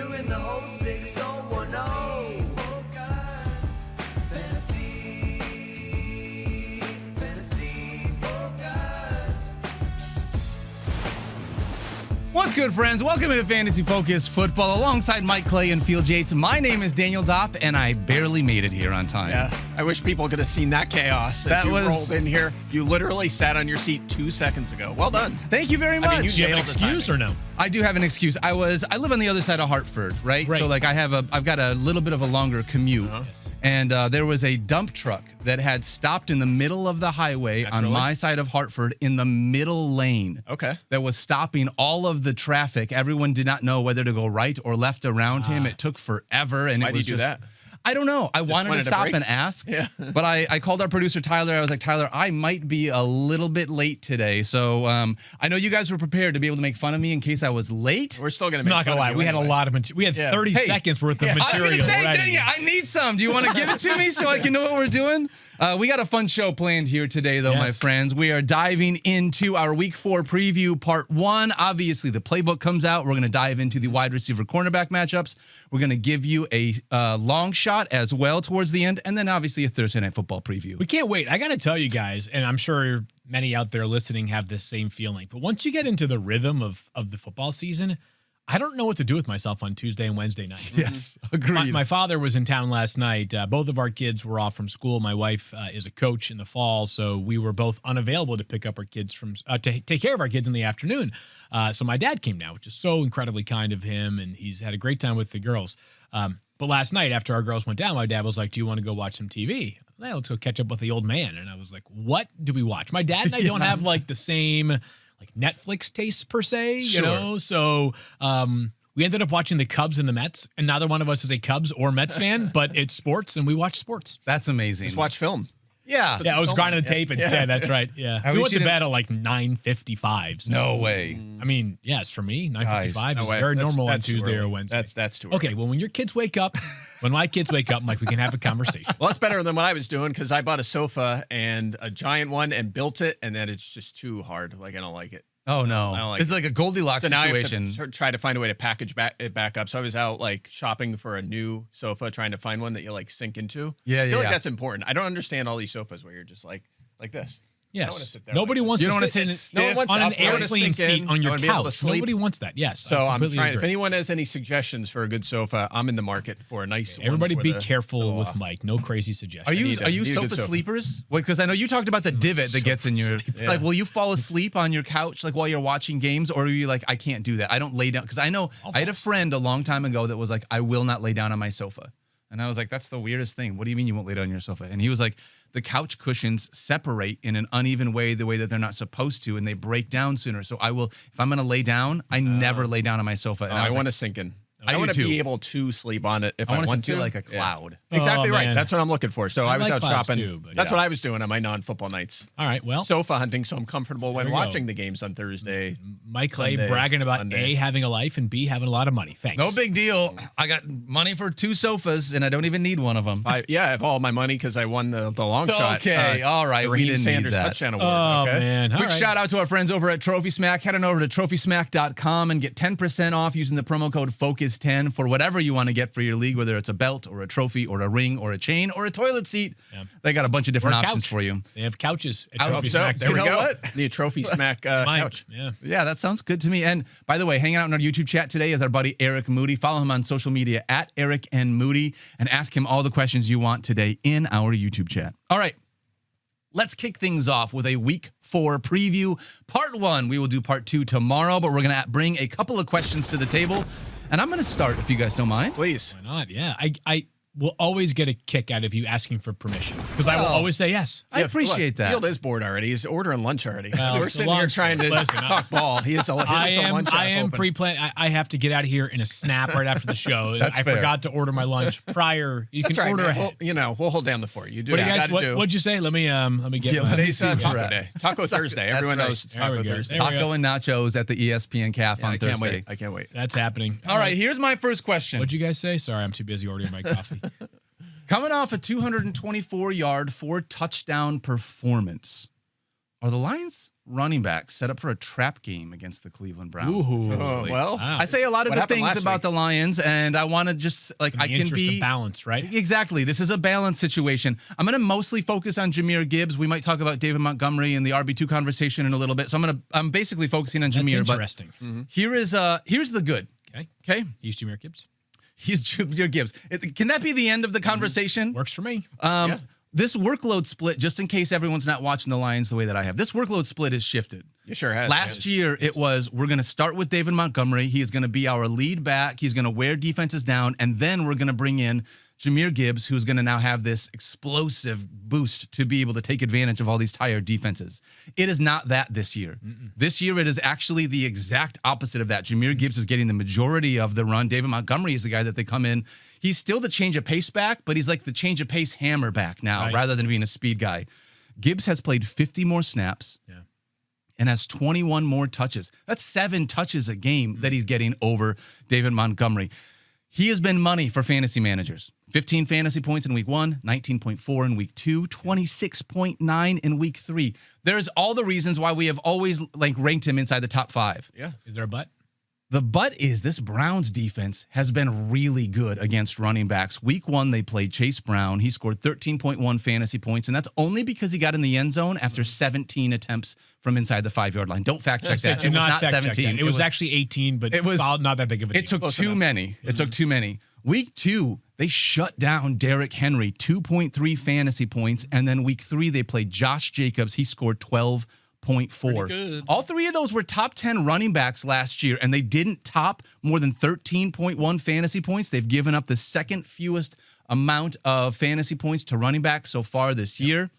you in the 06010. What's good, friends? Welcome to Fantasy Focus Football alongside Mike Clay and Field Yates. My name is Daniel Dopp, and I barely made it here on time. Yeah, I wish people could have seen that chaos. That was rolled in here. You literally sat on your seat 2 seconds ago. Well done. Thank you very much. I mean, Do you have an excuse or no? I do have an excuse. I live on the other side of Hartford, right? So like I've got a little bit of a longer commute. And there was a dump truck that had stopped in the middle of the highway on my side of Hartford in the middle lane. Okay. That was stopping all of the traffic. Everyone did not know whether to go right or left around him. It took forever. And Why it was did you do that? I don't know. I wanted to stop and ask. Yeah. But I called our producer, Tyler. I was like, Tyler, I might be a little bit late today. So I know you guys were prepared to be able to make fun of me in case I was late. We're still going to I'm not going to lie. We had a lot of material. We had 30 seconds worth of I material was going to say, already. dang it, I need some. Do you want to give it to me so I can know what we're doing? We got a fun show planned here today, though, my friends. We are diving into our Week 4 preview, Part 1. Obviously, the playbook comes out. We're going to dive into the wide receiver cornerback matchups. We're going to give you a long shot as well towards the end, and then obviously a Thursday Night Football preview. We can't wait. I got to tell you guys, and I'm sure many out there listening have this same feeling, but once you get into the rhythm of the football season, I don't know what to do with myself on Tuesday and Wednesday night. Yes, agreed. My father was in town last night. Both of our kids were off from school. My wife is a coach in the fall, so we were both unavailable to pick up our kids from to take care of our kids in the afternoon. So my dad came down, which is so incredibly kind of him, and he's had a great time with the girls. But last night, after our girls went down, my dad was like, "Do you want to go watch some TV?" Well, let's go catch up with the old man. And I was like, "What do we watch?" My dad and I don't have like the same Netflix tastes per se, you know? So we ended up watching the Cubs and the Mets, and neither one of us is a Cubs or Mets fan, but it's sports, and we watch sports. That's amazing. Just watch film. Yeah. Yeah, I was grinding the tape instead. That's right. Yeah. We went to bed at like 9:55. So. No way. I mean, yes, for me, 9:55 is very normal on Tuesday or Wednesday. That's too early. Okay, well, when your kids wake up, when my kids wake up, Mike, we can have a conversation. Well, that's better than what I was doing because I bought a sofa and a giant one and built it, and then it's just too hard. Like, I don't like it. Oh, no. I don't like it's like a Goldilocks So now situation. I have to try to find a way to package it back up. So I was out like shopping for a new sofa, trying to find one that you like sink into. I feel like that's important. I don't understand all these sofas where you're just like this. Yes. I don't want to sit there. Nobody like wants You to don't wanna sit sit in, stiff on an up there. I wanna airplane sink in. seat on I your wanna be able to couch. sleep. Nobody wants that. Yes. So I'm completely trying. agree. If anyone has any suggestions for a good sofa, I'm in the market for a nice. Everybody one be with careful with Mike. No crazy suggestions. Are you need a good sofa sofa. sleepers? Because I know you talked about the divot that gets in your like. Will you fall asleep on your couch like while you're watching games, or are you like, I can't do that. I don't lay down because I know I had a friend a long time ago that was like, I will not lay down on my sofa, and I was like, that's the weirdest thing. What do you mean you won't lay down on your sofa? And he was like, the couch cushions separate in an uneven way, the way that they're not supposed to, and they break down sooner. So I will, if I'm going to lay down, I never lay down on my sofa. And I was want like, to sink in. I I want do to be too. able to sleep on it if I I want it want to feel to. like a cloud. Exactly right. man. That's what I'm looking for. So I was like out clouds shopping. too, but That's what I was doing on my non-football nights. All right. Well, Sofa hunting, so I'm comfortable when we go. watching the games on Thursday. Mike Clay Sunday, bragging about Monday. A, having a life, and B, having a lot of money. Thanks. No big deal. I got money for 2 sofas, and I don't even need one of them. I have all my money because I won the long shot. Okay, all right. The We Raheim didn't Sanders need that. touchdown award. Oh, okay? man. All Quick right. shout out to our friends over at Trophy Smack. Head on over to trophysmack.com and get 10% off using the promo code FOCUS10 for whatever you want to get for your league, whether it's a belt or a trophy or a ring or a chain or a toilet seat. Yeah. They got a bunch of different Or a options couch. for you. They have couches at I was Trophy So Smack. there we You know go. what? The trophy smack Mine. couch. Yeah. Yeah, that sounds good to me. And by the way, hanging out in our YouTube chat today is our buddy Eric Moody. Follow him on social media at Eric and Moody and ask him all the questions you want today in our YouTube chat. All right. Let's kick things off with a Week 4 preview. Part 1. We will do Part 2 tomorrow, but we're going to bring a couple of questions to the table. And I'm going to start, if you guys don't mind. Please. Why not? Yeah. I will always get a kick out of you asking for permission because I will always say yes. I appreciate that. Field is bored already. He's ordering lunch already. Well, We're it's sitting a here lunch. trying to Listen, talk ball. He is a lunch I app am open. pre-planned. I have to get out of here in a snap right after the show. That's I fair. forgot to order my lunch prior. You That's can right, order man. ahead. We'll hold down the fort. You do What do what you you guys? got to do. What'd you say? Let me get. Yeah, my- let me It's see. Taco Correct. Day. Taco Thursday. That's Everyone right. knows it's There Taco we go. Thursday. There we go. Taco and nachos at the ESPN Caf on I can't Thursday. wait. I can't wait. That's happening. All right, here's my first question. What'd you guys say? Sorry, I'm too busy ordering my coffee. Coming off a 224-yard, 4-touchdown performance, Are the Lions running backs set up for a trap game against the Cleveland Browns? Well, I say a lot of good things about the Lions, and I want to just I can be balanced, right? Exactly. This is a balanced situation. I'm going to mostly focus on Jahmyr Gibbs. We might talk about David Montgomery and the RB2 conversation in a little bit. So I'm basically focusing on Jahmyr. That's interesting. But here's the good. Okay. He's Jahmyr Gibbs. He's Jahmyr Gibbs. Can that be the end of the conversation? Works for me. This workload split, just in case everyone's not watching the Lions the way that I have, this workload split has shifted. You sure has. Last year, it was, we're going to start with David Montgomery. He is going to be our lead back. He's going to wear defenses down. And then we're going to bring in Jahmyr Gibbs, who's going to now have this explosive boost to be able to take advantage of all these tired defenses. It is not that this year. This year, it is actually the exact opposite of that. Jahmyr Gibbs is getting the majority of the run. David Montgomery is the guy that they come in. He's still the change of pace back, but he's like the change of pace hammer back now rather than being a speed guy. Gibbs has played 50 more snaps and has 21 more touches. That's 7 touches a game that he's getting over David Montgomery. He has been money for fantasy managers. 15 fantasy points in week 1, 19.4 in week 2, 26.9 in week 3. There's all the reasons why we have always ranked him inside the top 5. Yeah. Is there a but? The but is this Browns defense has been really good against running backs. Week 1, they played Chase Brown. He scored 13.1 fantasy points, and that's only because he got in the end zone after 17 attempts from inside the 5-yard line. Don't fact check that. It was not 17. It was actually 18, but it was not that big of a deal. It took too many. It took too many. Week 2, they shut down Derrick Henry, 2.3 fantasy points, and then week 3, they played Josh Jacobs. He scored 12.4. All 3 of those were top 10 running backs last year, and they didn't top more than 13.1 fantasy points. They've given up the second fewest amount of fantasy points to running backs so far this year.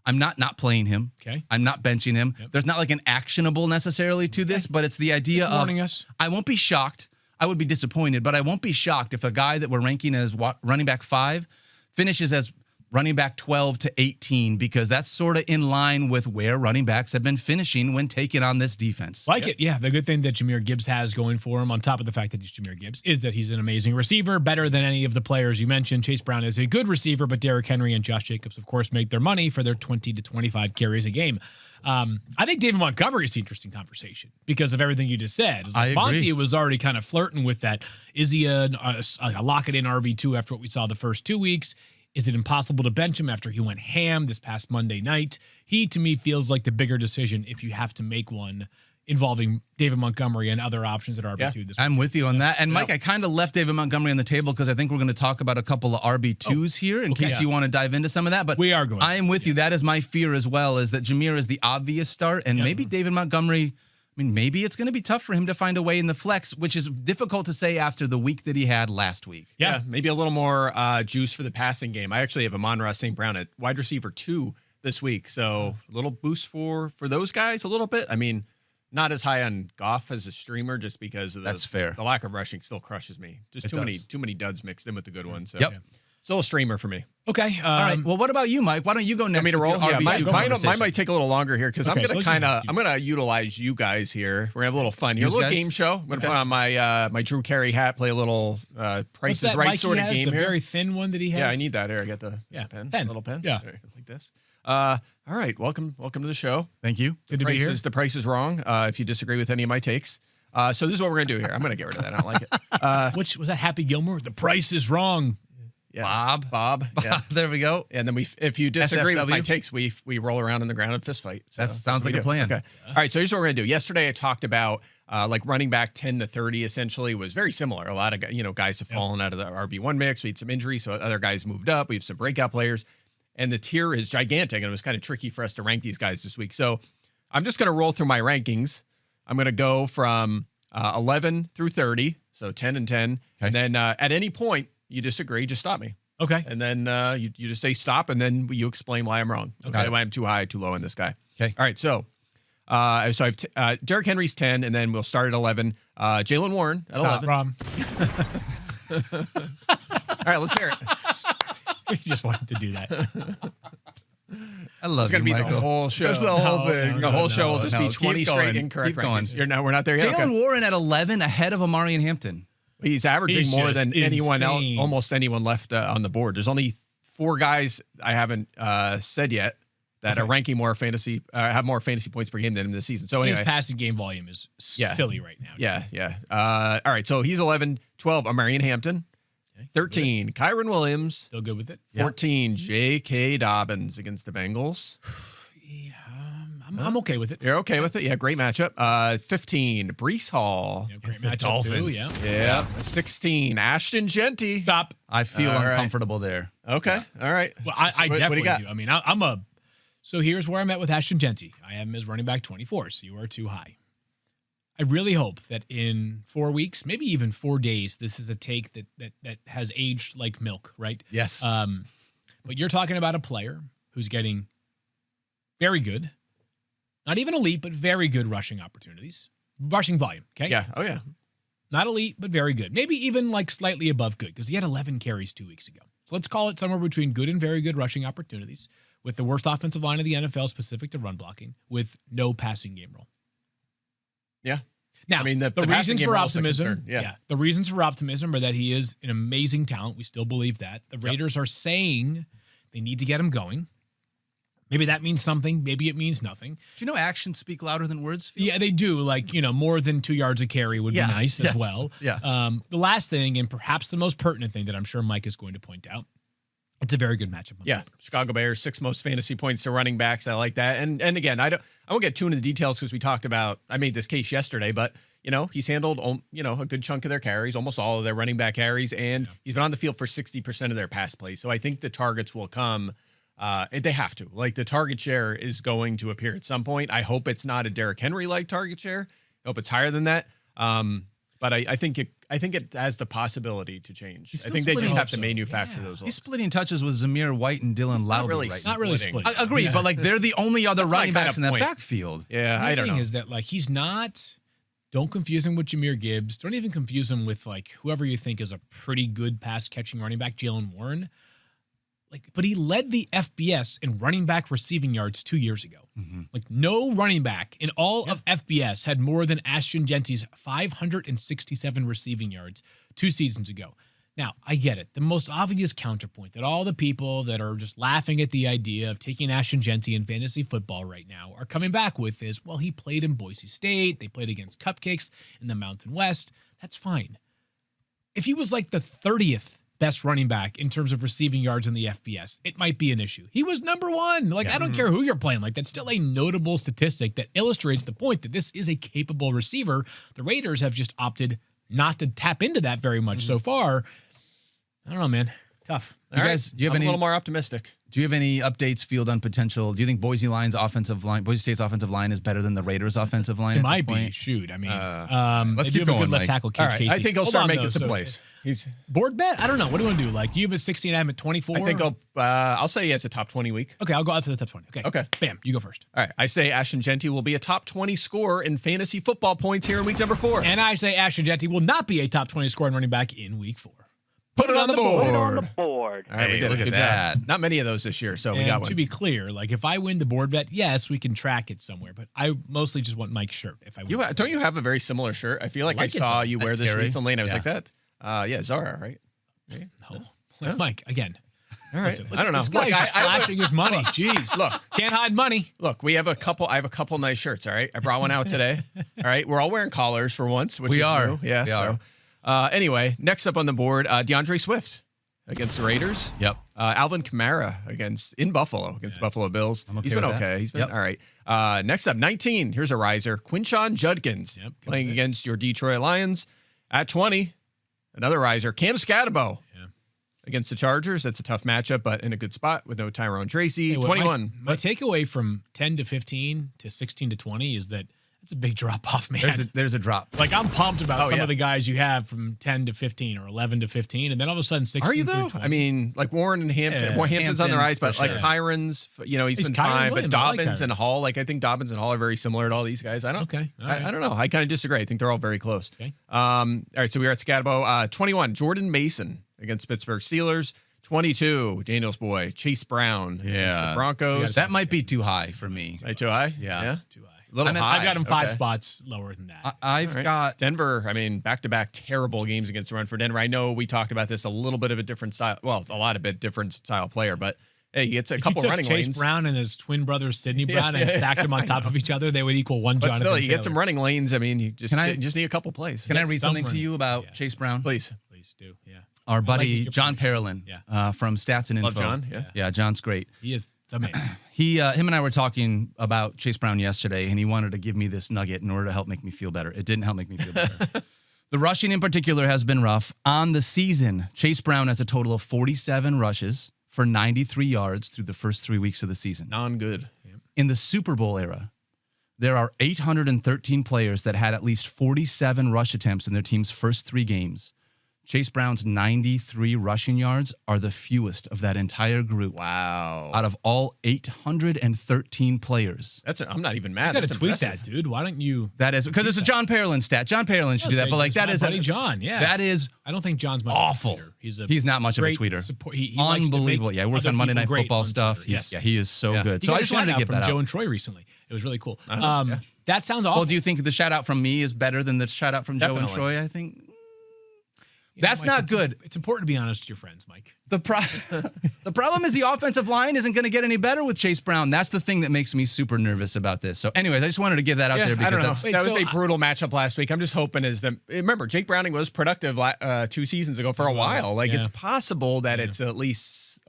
I'm not playing him. Okay. I'm not benching him. There's not like an actionable necessarily to this, but it's the idea of warning us. I won't be shocked. I would be disappointed, but I won't be shocked if a guy that we're ranking as running back 5 finishes as running back 12 to 18, because that's sort of in line with where running backs have been finishing when taking on this defense. Yeah. The good thing that Jahmyr Gibbs has going for him, on top of the fact that he's Jahmyr Gibbs, is that he's an amazing receiver, better than any of the players you mentioned. Chase Brown is a good receiver, but Derrick Henry and Josh Jacobs, of course, make their money for their 20 to 25 carries a game. I think David Montgomery is the interesting conversation because of everything you just said. I agree. Monty was already kind of flirting with that. Is he a lock-it-in RB2 after what we saw the first 2 weeks? Is it impossible to bench him after he went ham this past Monday night? He, to me, feels like the bigger decision if you have to make one involving David Montgomery and other options at RB2 this week. I'm with you on that. And Mike, I kind of left David Montgomery on the table because I think we're going to talk about a couple of RB2s here in case you want to dive into some of that. But we are going. I am with you. That is my fear as well, is that Jahmyr is the obvious start, and maybe David Montgomery, maybe it's going to be tough for him to find a way in the flex, which is difficult to say after the week that he had last week. Yeah, maybe a little more juice for the passing game. I actually have Amon-Ra St. Brown at wide receiver 2 this week, so a little boost for those guys a little bit. I mean, not as high on Goff as a streamer just because of That's fair. The lack of rushing still crushes me. Just too many duds mixed in with the good ones. So. Yep. Still a streamer for me. Okay. All right. Well, what about you, Mike? Why don't you go next? Want me to roll? Yeah, mine might take a little longer here because I'm gonna you. Utilize you guys here. We're gonna have a little fun here, a little guys? game show. I'm gonna put on my Drew Carey hat, play a little Price is Right sort of game the here. Very thin one that he has. Yeah, I need that here. I got the little pen. Yeah, like this. All right, welcome to the show. Thank you. Good to be here. The price is wrong. If you disagree with any of my takes. So this is what we're gonna do here. I'm gonna get rid of that. I don't like it. Which was that? Happy Gilmore. The price is wrong. Yeah. Bob. Yeah. There we go. And then if you disagree with my SFW. takes, we roll around in the ground and fist fight. So That sounds like a plan. Okay. All right. So here's what we're gonna do. Yesterday I talked about running back 10 to 30 essentially was very similar. A lot of guys have fallen out of the RB1 mix. We had some injuries, so other guys moved up. We have some breakout players, and the tier is gigantic. And it was kind of tricky for us to rank these guys this week. So I'm just gonna roll through my rankings. I'm gonna go from 11 through 30, so 10 and 10, Okay. and then at any point you disagree, just stop me. Okay. And then you just say stop, and then you explain why I'm wrong. Okay. Why I'm too high, too low in this guy. Okay. All right. So I have Derrick Henry's 10, and then we'll start at 11. Jalen Warren at 11. Rom. All right, let's hear it. We just wanted to do that. I love It's going to be Michael. the whole show. That's the whole thing. The whole show will just be Keep 20 straight going. incorrect Keep going. rankings. We're not there yet. Jalen Okay. Warren at 11 ahead of Amari and Hampton. He's averaging He's more just than anyone else, insane. almost anyone left on the board. There's only 4 guys I haven't said yet. that are ranking more fantasy, have more fantasy points per game than him this season. So anyway, his passing game volume is silly right now. Yeah. All right. So he's 11, 12, Amarian Hampton, 13, Kyron Williams, Still good with it. 14, J.K. Dobbins against the Bengals. I'm okay with it. You're okay with it? Yeah, great matchup. 15, Brees Hall. Yeah, great the matchup Dolphins. too. Yeah. 16, Ashton Genty. Stop. I feel All right. uncomfortable there. Okay. All right. Well, I So what do you definitely got? do. I mean, So here's where I'm at with Ashton Genty. I have him as running back 24, so you are too high. I really hope that in 4 weeks, maybe even 4 days, this is a take that has aged like milk, right? Yes. But you're talking about a player who's getting very good, not even elite, but very good rushing opportunities, rushing volume. Okay. Yeah. Oh, yeah. Not elite, but very good. Maybe even like slightly above good because he had 11 carries 2 weeks ago. So let's call it somewhere between good and very good rushing opportunities with the worst offensive line of the NFL specific to run blocking with no passing game role. Yeah. Now, I mean, the passing reasons game for are also optimism, concerned. Yeah. the reasons for optimism are that he is an amazing talent. We still believe that. The Raiders are saying they need to get him going. Maybe that means something. Maybe it means nothing. Do you know actions speak louder than words? Phil? Yeah, they do. Like, more than 2 yards a carry would be nice as well. Yeah. The last thing, and perhaps the most pertinent thing that I'm sure Mike is going to point out, it's a very good matchup. Yeah, Chicago Bears, 6 most fantasy points to running backs. I like that. And again, I won't get too into the details because we talked about, I made this case yesterday, but he's handled a good chunk of their carries, almost all of their running back carries, and he's been on the field for 60% of their pass plays. So I think the targets will come. They have to. Like, the target share is going to appear at some point. I hope it's not a Derrick Henry-like target share. I hope it's higher than that. But I think it has the possibility to change. I think they just have to manufacture those. He's splitting touches with Zamir White and Dylan Lowry. Not really splitting. I agree, but like they're the only other That's my running kind backs of in that point. backfield. Yeah, The I don't thing know. is that, like, he's not. Don't confuse him with Jahmyr Gibbs. Don't even confuse him with, like, whoever you think is a pretty good pass-catching running back, Jalen Warren. But he led the FBS in running back receiving yards 2 years ago. Mm-hmm. Like, no running back in all of FBS had more than Ashton Genty's 567 receiving yards 2 seasons ago. Now, I get it. The most obvious counterpoint that all the people that are just laughing at the idea of taking Ashton Genty in fantasy football right now are coming back with is, well, he played in Boise State. They played against Cupcakes in the Mountain West. That's fine. If he was like the 30th best running back in terms of receiving yards in the FBS, it might be an issue. He was number one. Like, I don't care who you're playing. Like, that's still a notable statistic that illustrates the point that this is a capable receiver. The Raiders have just opted not to tap into that very much so far. I don't know, man. Tough. You guys, do you have I'm any? a little more optimistic. Do you have any updates, field on potential? Do you think Boise State's offensive line is better than the Raiders' offensive line? It at might this be. point? Shoot, I mean, let's they do keep have a going, good left Mike. tackle, All Cage right, Casey. I think he'll Hold start on, making though. some So, plays. He's. board bet? I don't know. What do you want to do? Like, you have a 16, I have a 24. I think I'll say he has a top 20 week. Okay, I'll go out to the top 20. Okay. Bam, you go first. All right, I say Ashton Genty will be a top 20 scorer in fantasy football points here in week number 4. And I say Ashton Genty will not be a top 20 scoring running back in week 4. Put it on the board. On the board. All right, we Hey, did. look at Good that. job. Not many of those this year, so we got And one. to be clear, like, if I win the board bet, yes, we can track it somewhere. But I mostly just want Mike's shirt. If I win, Don't you have a very similar shirt? I feel like I like it, saw though. you wear this Terry. recently, and I was Yeah. like, that. Yeah, Zara, right? No. Mike, again. All right. Listen, look I don't at know. This guy's just flashing his money. Jeez. Look, Can't hide money. I have a couple nice shirts. All right, I brought one out today. All right, we're all wearing collars for once, which We is are. new. Yeah, We so. Anyway, next up on the board, DeAndre Swift against the Raiders. Yep. Alvin Kamara in Buffalo against Buffalo Bills. I'm okay He's been with that. okay. He's been Yep. all right. Next up, 19. Here's a riser, Quinshon Judkins playing against your Detroit Lions. At 20, another riser, Cam Scatterbo. Against the Chargers. That's a tough matchup, but in a good spot with no Tyrone Tracy. Hey, 21. My takeaway from 10 to 15 to 16 to 20 is that it's a big drop off, man. There's a drop. Like, I'm pumped about some yeah. of the guys you have from 10 to 15 or 11 to 15, and then all of a sudden 16 Are you through though? 20. I mean, like Warren and Hampton. Yeah, Well, Hampton's on the Hampton, rise, but for like sure. He's He's been Kyron fine. Williams. But I like Dobbins Kyron. and Hall, I think Dobbins and Hall are very similar to all these guys. I don't. Okay, all right. I don't know. I kind of disagree. I think they're all very close. Okay. All right. So we are at Scatabo. 21. Jordan Mason against Pittsburgh Steelers. 22. Daniel's boy Chase Brown. against the Broncos. That might be too high for me. Right, too high. Yeah. Too high. A little high. I've got him 5 Okay. spots lower than that. I've All right. got Denver. I mean, back-to-back terrible games against the run for Denver. I know we talked about this, a little bit of a different style. Well, a lot of bit different style player, but Hey, he gets a If couple you took running Chase lanes. Brown and his twin brother Sidney Brown and stacked them on top of each other, they would equal one But Jonathan still, you Taylor. get some running lanes. I mean, you just Can I- just need a couple plays. Can I Yes, read some something to running. you about Yeah. Chase Brown? Please. Please do. Yeah. Our I like buddy your John prediction. Parolin from Stats and Info. Love John. Yeah. Yeah, John's great. He is the man. Him and I were talking about Chase Brown yesterday, and he wanted to give me this nugget in order to help make me feel better. It didn't help make me feel better. The rushing in particular has been rough. On the season, Chase Brown has a total of 47 rushes for 93 yards through the first 3 weeks of the season. Non-good. In the Super Bowl era, there are 813 players that had at least 47 rush attempts in their team's first 3 games. Chase Brown's 93 rushing yards are the fewest of that entire group. Wow. Out of all 813 players. I'm not even mad. You got to That's tweet impressive. that, dude. Why don't you? That is because it's a John Parolin stat. John Parolin should do that, but like that my is buddy John. Yeah, that is I don't think John's much awful. Of a tweeter. He's not much of a great tweeter. Support. He likes to make Unbelievable. Yeah, he works other on Monday people Night great Football on stuff. Twitter. Yes. He is so good. He So got I a just wanted to shout-out give from that Joe out. and Troy recently. It was really cool. That sounds awful. Well, do you think the shout out from me is better than the shout out from Joe and Definitely. Troy? I think You know, that's Mike, not it's- good. It's important to be honest with your friends, Mike. The problem is the offensive line isn't going to get any better with Chase Brown. That's the thing that makes me super nervous about this. So, anyways, I just wanted to give that out there I because don't know. that's That was so a brutal matchup last week. I'm just hoping remember, Jake Browning was productive 2 seasons ago for a while. Like yeah. it's possible that it's at least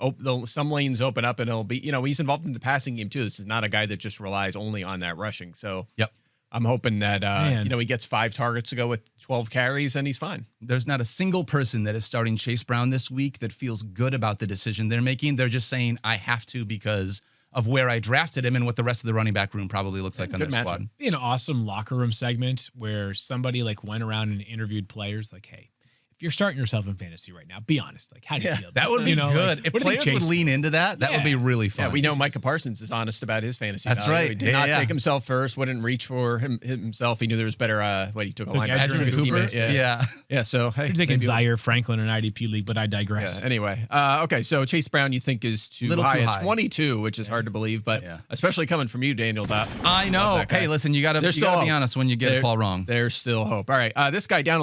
some lanes open up and it'll be, he's involved in the passing game too. This is not a guy that just relies only on that rushing. So Yep. I'm hoping that, Man. he gets 5 targets to go with 12 carries and he's fine. There's not a single person that is starting Chase Brown this week that feels good about the decision they're making. They're just saying, I have to because of where I drafted him and what the rest of the running back room probably looks like on their good matchup. squad. Be an awesome locker room segment where somebody like went around and interviewed players like, hey, if you're starting yourself in fantasy right now, be honest. Like, how do you feel? That would be good. Like, If what do you think players would Chase lean thinks? into that, that would be really fun. Yeah, we know Micah Parsons is honest about his fantasy. That's value. right. He did Yeah, not yeah. take himself first, wouldn't reach for himself. He knew there was better, he took a linebacker. Edgerrin from his Cooper? teammate. Yeah. Yeah, so, hey. I'm taking maybe- Zaire Franklin in an IDP league, but I digress. Yeah, anyway, okay, so Chase Brown you think is too Little high too at high. 22, which is hard to believe, but Yeah. especially coming from you, Daniel. I know. Love that guy. Hey, listen, you got to There's be still hope. honest when you get a call wrong. There's still hope. All right, this guy down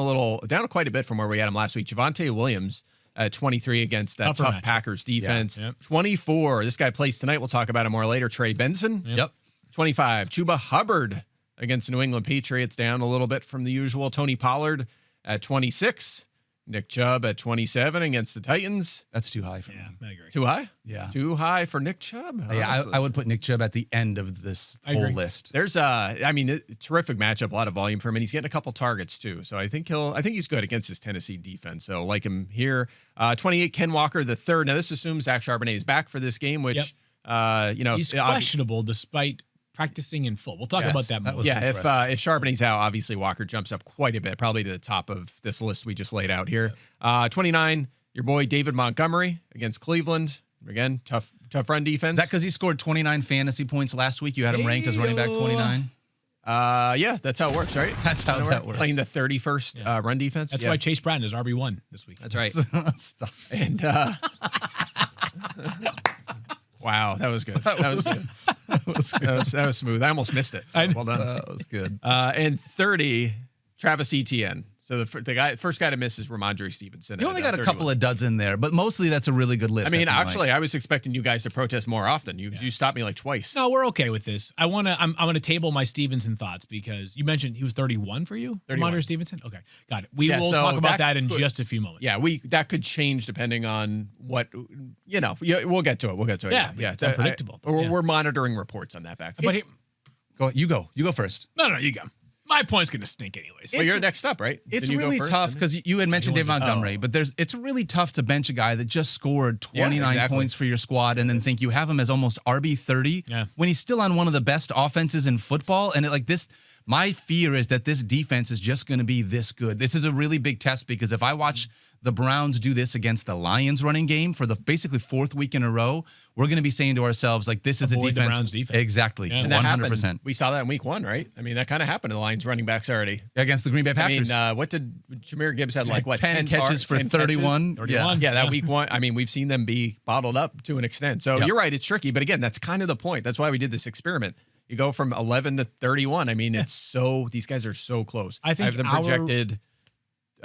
quite a bit from where we had him last week. Javonte Williams at 23 against that Tougher tough matchup. Packers defense. Yep. 24, this guy plays tonight. We'll talk about him more later. Trey Benson. Yep. 25, Chuba Hubbard against the New England Patriots, down a little bit from the usual. Tony Pollard at 26. Nick Chubb at 27 against the Titans. That's too high for me. I agree. Too high? Yeah. Too high for Nick Chubb? Yeah, honestly. I would put Nick Chubb at the end of this I whole agree. list. There's terrific matchup, a lot of volume for him, and he's getting a couple targets too. So I think he's good against his Tennessee defense. So like him here. 28, Ken Walker the third. Now this assumes Zach Charbonnet is back for this game, which Yep. He's questionable despite practicing in full. We'll talk Yes, about that that more. was- yeah, if interesting. Charbonnet's out, obviously Walker jumps up quite a bit, probably to the top of this list we just laid out here. 29, your boy David Montgomery against Cleveland. Again, tough run defense. Is that because he scored 29 fantasy points last week? You had him ranked as running back 29? Yeah, that's how it works, right? That's how that works. Playing the 31st run defense. That's Yeah. why Chase Brown is RB1 this week. That's right. Stop. And wow, that was good. That was good. That was smooth. I almost missed it. So well done. That was good. And 30, Travis Etienne. So the first guy to miss is Ramondre Stevenson. You only got a couple of duds in there, but mostly that's a really good list. I mean, think, Mike. actually, I was expecting you guys to protest more often. You stopped me like twice. No, we're okay with this. I'm gonna table my Stevenson thoughts because you mentioned he was 31 for you, 31. Ramondre Stevenson. Okay, got it. We Yeah, will so talk about that that in could- just a few moments. Yeah, that could change depending on what we'll get to it. We'll get to it. Yeah, it's unpredictable. We're monitoring reports on that back. But You go first. no, you go. My point's gonna stink anyways. Well, you're next up, right? It's Didn't you go really first? tough because you had mentioned Dave Montgomery, Oh. but it's really tough to bench a guy that just scored 29 exactly. points for your squad and then think you have him as almost RB30 Yeah. when he's still on one of the best offenses in football. And my fear is that this defense is just going to be this good. This is a really big test because if I watch the Browns do this against the Lions running game for the basically 4th week in a row, we're going to be saying to ourselves, like, this is Avoid a the defense. Browns defense. Exactly. Yeah. And that 100%. happened. We saw that in week 1, right? I mean, that kind of happened to the Lions running backs already. Against the Green Bay Packers. I mean, what did Jameer Gibbs had 10 catches for 10 31. catches? Yeah. Yeah, that week 1. I mean, we've seen them be bottled up to an extent. So Yep. you're right, it's tricky. But again, that's kind of the point. That's why we did this experiment. You go from 11 to 31. I mean, these guys are so close. I think have them our- projected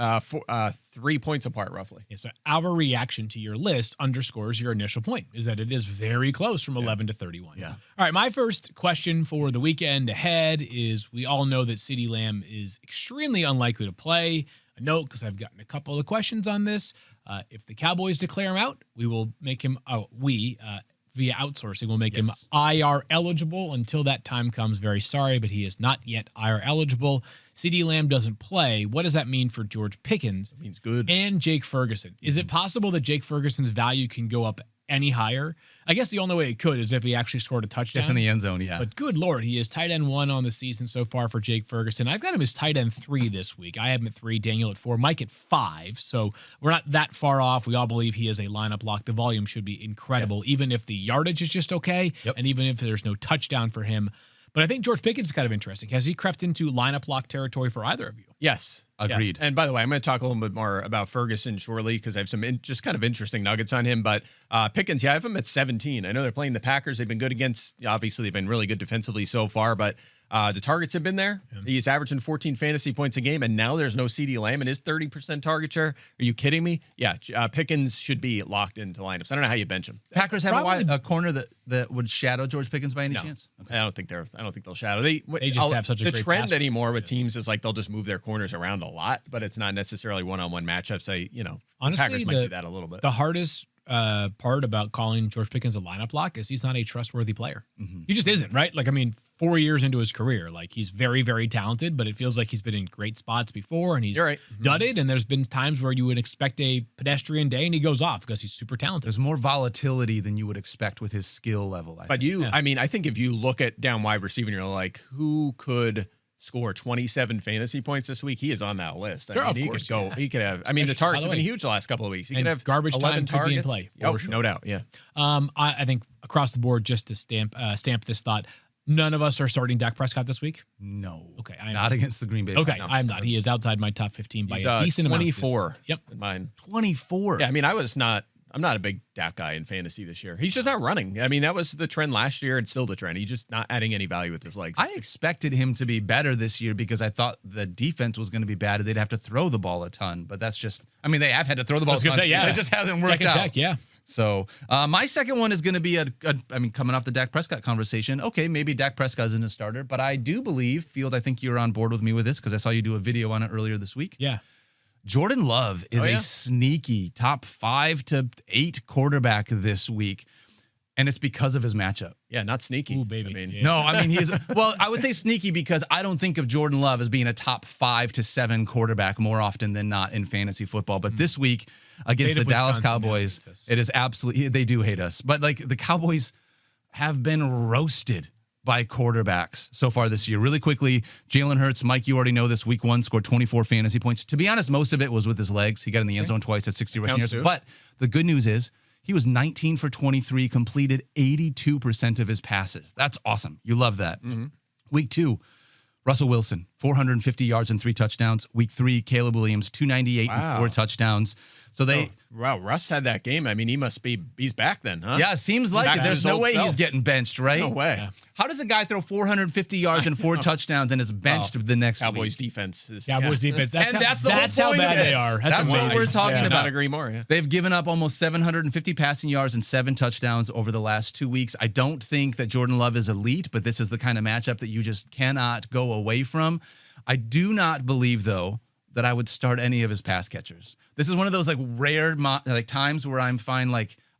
3 points apart, roughly. Yeah, so our reaction to your list underscores your initial point, is that it is very close from 11 to 31. Yeah. All right, my first question for the weekend ahead is, we all know that CeeDee Lamb is extremely unlikely to play. A note, because I've gotten a couple of questions on this. If the Cowboys declare him out, we will make him, via outsourcing, we'll make him IR eligible. Until that time comes, very sorry, but he is not yet IR eligible. CeeDee Lamb doesn't play. What does that mean for George Pickens? It means good. And Jake Ferguson. Is it possible that Jake Ferguson's value can go up any higher? I guess the only way it could is if he actually scored a touchdown. Just in the end zone, yeah. But good Lord, he is tight end 1 on the season so far for Jake Ferguson. I've got him as tight end 3 this week. I have him at 3, Daniel at 4, Mike at 5. So we're not that far off. We all believe he is a lineup lock. The volume should be incredible, even if the yardage is just okay, and even if there's no touchdown for him. But I think George Pickens is kind of interesting. Has he crept into lineup lock territory for either of you? Yes. Agreed. Yeah. And by the way, I'm going to talk a little bit more about Ferguson shortly, because I have some just kind of interesting nuggets on him. But Pickens, I have him at 17. I know they're playing the Packers. They've been good against, obviously, they've been really good defensively so far, but the targets have been there. He's averaging 14 fantasy points a game, and now there's no CeeDee Lamb and his 30% target share. Are you kidding me? Yeah, Pickens should be locked into lineups. I don't know how you bench him. Packers have a corner that would shadow George Pickens by any chance? Okay. I don't think they'll shadow. They just have such a the great trend pass anymore with teams is like they'll just move their corners around a lot, but it's not necessarily one-on-one matchups. Honestly, the Packers might do that a little bit. The hardest part about calling George Pickens a lineup lock is he's not a trustworthy player. He just isn't, right? 4 years into his career, he's very, very talented, but it feels like he's been in great spots before, and he's dudded, and there's been times where you would expect a pedestrian day, and he goes off because he's super talented. There's more volatility than you would expect with his skill level. I think if you look at down wide receiver and you're like, who could score 27 fantasy points this week, he is on that list. Sure, of he course, could go. He could have. The targets have been huge the last couple of weeks. He could have garbage 11 time targets. Could be in play. Oh, Sure. no doubt. Yeah. I think across the board, just to stamp this thought, none of us are starting Dak Prescott this week. No. Okay, not against the Green Bay. Okay, No. I'm not. He is outside my top 15 by a decent amount. 24. Yep. In mine. 24. Yeah. I'm not a big Dak guy in fantasy this year. He's just not running. That was the trend last year. It's still the trend. He's just not adding any value with his legs. I expected him to be better this year because I thought the defense was going to be bad and they'd have to throw the ball a ton. But that's just, they have had to throw the ball a ton. It just hasn't worked out. Yeah. So my second one is going to be coming off the Dak Prescott conversation. Okay, maybe Dak Prescott isn't a starter, but I do believe, Field, I think you're on board with me with this because I saw you do a video on it earlier this week. Yeah. Jordan Love is a sneaky top 5 to 8 quarterback this week, and it's because of his matchup. Yeah, not sneaky. Ooh, baby. He's I would say sneaky because I don't think of Jordan Love as being a top 5 to 7 quarterback more often than not in fantasy football. But this week against the Dallas Cowboys, it is absolutely, they do hate us. But the Cowboys have been roasted by quarterbacks so far this year. Really quickly, Jalen Hurts, Mike, you already know this, week 1 scored 24 fantasy points. To be honest, most of it was with his legs. He got in the end zone twice at 60 rushing yards. But the good news is he was 19 for 23, completed 82% of his passes. That's awesome. You love that. Week 2, Russell Wilson, 450 yards and 3 touchdowns. Week 3, Caleb Williams, 298 and 4 touchdowns. So Russ had that game. He's back then, huh? Yeah, it seems like it. There's no way he's getting benched, right? No way. Yeah. How does a guy throw 450 yards and 4 touchdowns and is benched the next Cowboys week? defense. Cowboys defense. That's how bad of they are. That's what we're talking about. Not agree more. Yeah. They've given up almost 750 passing yards and 7 touchdowns over the last 2 weeks. I don't think that Jordan Love is elite, but this is the kind of matchup that you just cannot go away from. I do not believe, though, that I would start any of his pass catchers. This is one of those rare times where I'm fine.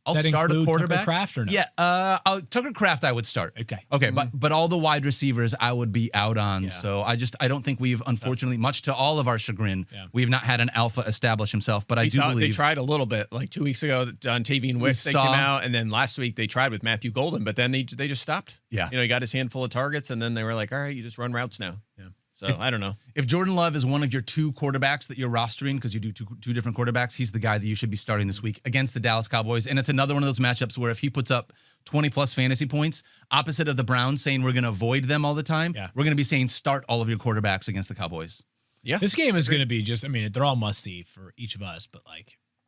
I'll start a quarterback. Tucker Kraft or no? Yeah, Tucker Kraft I would start. Okay, but all the wide receivers I would be out on. Yeah. So I don't think we've, unfortunately, much to all of our chagrin, we have not had an alpha establish himself. But I do believe they tried a little bit. 2 weeks ago, on Tavian Wicks they came out, and then last week they tried with Matthew Golden, but then they just stopped. Yeah, he got his handful of targets, and then they were like, all right, you just run routes now. Yeah. So I don't know. If Jordan Love is one of your 2 quarterbacks that you're rostering, because you do two different quarterbacks, he's the guy that you should be starting this week against the Dallas Cowboys. And it's another one of those matchups where if he puts up 20-plus fantasy points, opposite of the Browns saying we're going to avoid them all the time, we're going to be saying start all of your quarterbacks against the Cowboys. Yeah. This game is going to be they're all must-see for each of us, but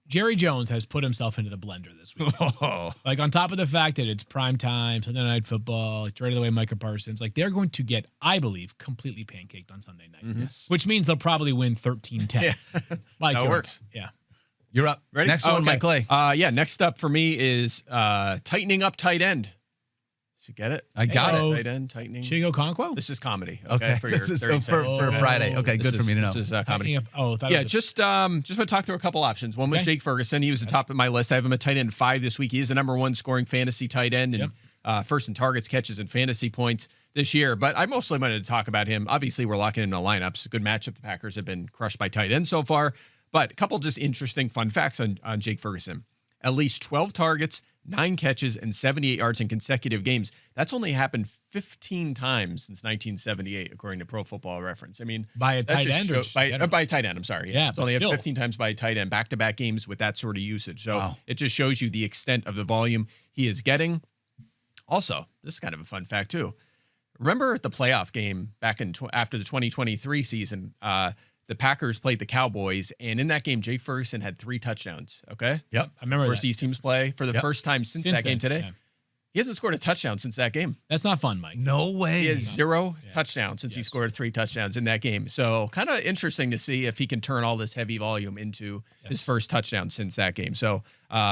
Jerry Jones has put himself into the blender this week. Oh. Like, on top of the fact that it's prime time, Sunday Night Football, traded away Micah Parsons, like, they're going to get, I believe, completely pancaked on Sunday night. Yes. Which means they'll probably win 13-10. Mike, That you're works. up. Yeah. You're up. Ready? Next one, okay. Mike Clay. Yeah, next up for me is tightening up tight end. Did you get it? I got it. Tight end, tightening. Chigo Conquo? This is comedy. Okay. For your This is 30 for seconds. Friday. Okay, This good for me to know. This is comedy. Oh, Yeah, just want to talk through a couple options. One was Okay. Jake Ferguson. He was the top of my list. I have him at tight end 5 this week. He is the number 1 scoring fantasy tight end and first in targets, catches, and fantasy points this year. But I mostly wanted to talk about him. Obviously, we're locking in the lineups. Good matchup. The Packers have been crushed by tight end so far. But a couple just interesting fun facts on Jake Ferguson. At least 12 targets, 9 catches, and 78 yards in consecutive games. That's only happened 15 times since 1978, according to Pro Football Reference. I mean, By a that tight just end? by a tight end, I'm sorry. Yeah, it's but only still. 15 times by a tight end, back-to-back games with that sort of usage. So Wow. it just shows you the extent of the volume he is getting. Also, this is kind of a fun fact, too. Remember the playoff game back in after the 2023 season, the Packers played the Cowboys, and in that game, Jake Ferguson had 3 touchdowns, okay? Yep. I remember Of course, that. these teams play for the first time since that game then, today. yeah. He hasn't scored a touchdown since that game. That's not fun, Mike. No way. He has 0 touchdowns since he scored 3 touchdowns in that game. So kind of interesting to see if he can turn all this heavy volume into his first touchdown since that game. So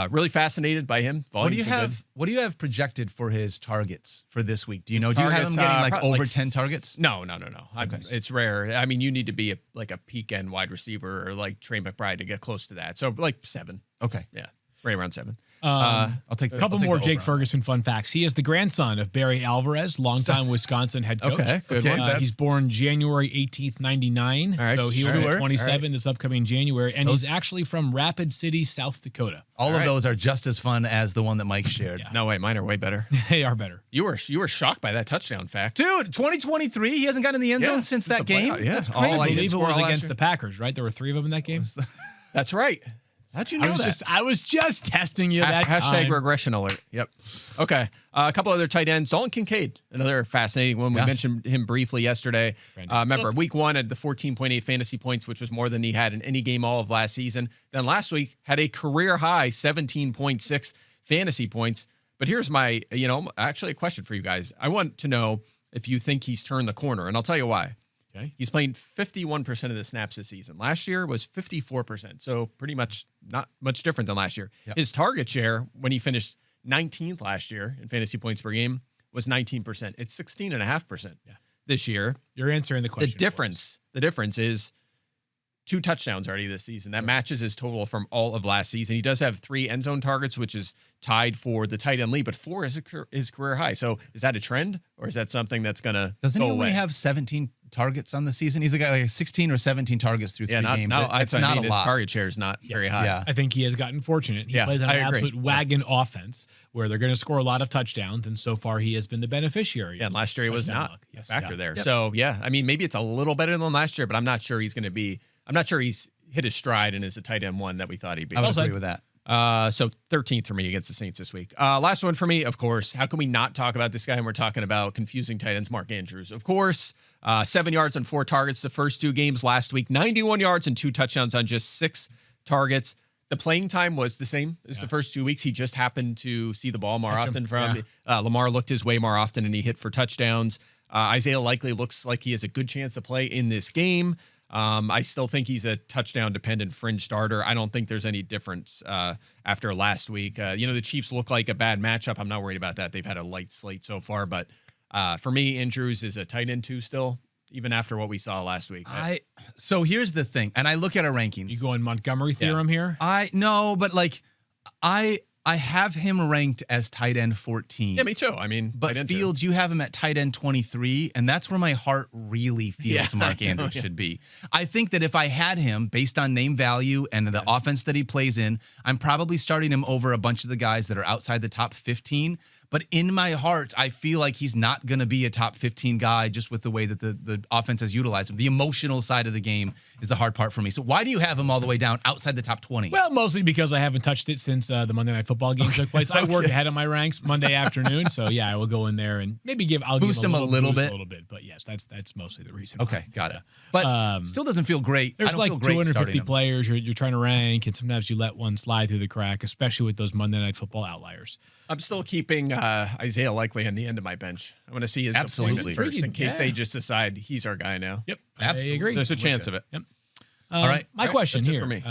really fascinated by him. What do you Volume's been have? good. What do you have projected for his targets for this week? Do you know? His Do you have him targets, getting like probably over like 10 targets? No. It's rare. I mean, you need to be like a peak end wide receiver or like Trey McBride to get close to that. So like 7. Okay. Yeah, right around 7. I'll take A couple I'll take more the Jake over on Ferguson fun facts. He is the grandson of Barry Alvarez, longtime Wisconsin head coach. Okay, good one. He's born January 18th, 99. All right, So he will sure. be 27 All right. this upcoming January. And he's actually from Rapid City, South Dakota. All of right. those are just as fun as the one that Mike shared. No way, mine are way better. They are better. You were shocked by that touchdown fact. Dude, 2023, he hasn't gotten in the end zone since that It's a game. playoff. Yeah, That's all crazy. I like believe it score was all last against year. the Packers, right? There were 3 of them in that game. That's right. How'd you know that? I was just testing you that Hashtag time. regression alert. Yep. Okay. A couple other tight ends. Dalton Kincaid, another fascinating one. We mentioned him briefly yesterday. Remember, week 1 had the 14.8 fantasy points, which was more than he had in any game all of last season. Then last week had a career high 17.6 fantasy points. But here's my, actually a question for you guys. I want to know if you think he's turned the corner, and I'll tell you why. Okay. He's playing 51% of the snaps this season. Last year was 54%, so pretty much not much different than last year. Yep. His target share when he finished 19th last year in fantasy points per game was 19%. It's 16.5% this year. You're answering the question. The difference is 2 touchdowns already this season. That matches his total from all of last season. He does have 3 end zone targets, which is tied for the tight end lead, but 4 is his career high. So is that a trend, or is that something that's going to Doesn't go he only away? have 17 targets on the season? He's got like 16 or 17 targets through 3 games. It's not a his lot. target share is not very high. Yeah. I think he has gotten fortunate. He Yeah, plays on I an agree. absolute wagon offense where they're going to score a lot of touchdowns, and so far he has been the beneficiary. Yeah, and last year he was Touchdown not luck. a Yes. factor Yeah. there. Yep. So yeah, I mean, maybe it's a little better than last year, but I'm not sure he's going to be. I'm not sure he's hit his stride and is a tight end 1 that we thought he'd be. I would said. agree with that. So 13th for me against the Saints this week. Last one for me, of course. How can we not talk about this guy? And we're talking about confusing tight ends, Mark Andrews. Of course, 7 yards on 4 targets the first 2 games last week, 91 yards and 2 touchdowns on just 6 targets. The playing time was the same as the first 2 weeks. He just happened to see the ball more often from Lamar looked his way more often, and he hit for touchdowns. Isaiah likely looks like he has a good chance to play in this game. I still think he's a touchdown-dependent fringe starter. I don't think there's any difference after last week. The Chiefs look like a bad matchup. I'm not worried about that. They've had a light slate so far. But for me, Andrews is a tight end 2 still, even after what we saw last week. So here's the thing, and I look at our rankings. You going Montgomery theorem here? I have him ranked as tight end 14. Yeah, me too. I mean, But tight end 2. Fields, you have him at tight end 23, and that's where my heart really feels Mark Andrews should be. I think that if I had him based on name value and the offense that he plays in, I'm probably starting him over a bunch of the guys that are outside the top 15. But in my heart, I feel like he's not going to be a top 15 guy just with the way that the offense has utilized him. The emotional side of the game is the hard part for me. So why do you have him all the way down outside the top 20? Well, mostly because I haven't touched it since the Monday Night Football game took place. I work ahead of my ranks Monday afternoon, so yeah, I will go in there and maybe boost him a little bit. But yes, that's mostly the reason. Okay, got it. But still doesn't feel great. There's I don't like feel great 250 players you're trying to rank, and sometimes you let one slide through the crack, especially with those Monday Night Football outliers. I'm still keeping Isaiah Likely on the end of my bench. I want to see his Absolutely. deployment first in case they just decide he's our guy now. Yep, absolutely. I agree. There's a chance of it. Yep. All right. My question that's it here for me.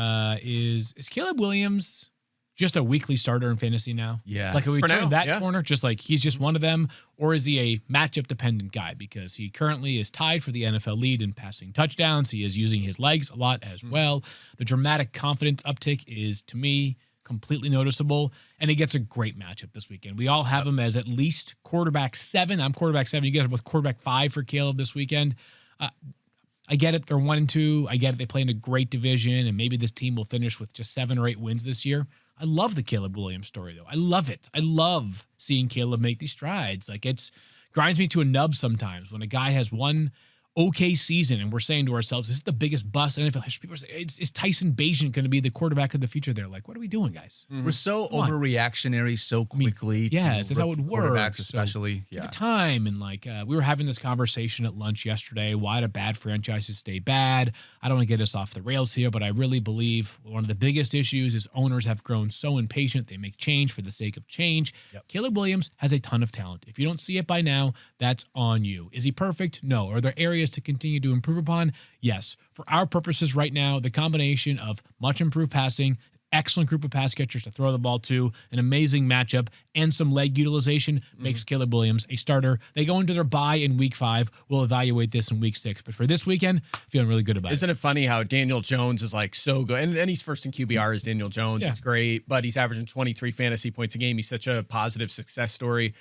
is Caleb Williams just a weekly starter in fantasy now? Yes. Like, are we For turning now, that yeah. corner? Just like he's just one of them? Or is he a matchup dependent guy? Because he currently is tied for the NFL lead in passing touchdowns. He is using his legs a lot as well. The dramatic confidence uptick is, to me, completely noticeable, and he gets a great matchup this weekend. We all have him as at least quarterback 7. I'm quarterback 7. You guys are both quarterback 5 for Caleb this weekend. I get it. They're 1-2. I get it. They play in a great division, and maybe this team will finish with just 7 or 8 wins this year. I love the Caleb Williams story, though. I love it. I love seeing Caleb make these strides. Like, it's grinds me to a nub sometimes when a guy has one okay season and we're saying to ourselves, this is the biggest bust in NFL history. People are saying, is Tyson Bagent going to be the quarterback of the future? They're like, what are we doing, guys? We're so overreactionary so quickly. Yeah, it's how it works. Quarterbacks especially. So, give it time. And like we were having this conversation at lunch yesterday. Why do bad franchises stay bad? I don't want to get us off the rails here, but I really believe one of the biggest issues is owners have grown so impatient. They make change for the sake of change. Yep. Caleb Williams has a ton of talent. If you don't see it by now, that's on you. Is he perfect? No. Are there areas to continue to improve upon? Yes. For our purposes right now, the combination of much improved passing, excellent group of pass catchers to throw the ball to, an amazing matchup, and some leg utilization makes Caleb Williams a starter. They go into their bye in week 5. We'll evaluate this in week 6. But for this weekend, feeling really good about it. Isn't it funny how Daniel Jones is like so good? And he's first in QBR as Daniel Jones. Yeah. It's great, but he's averaging 23 fantasy points a game. He's such a positive success story.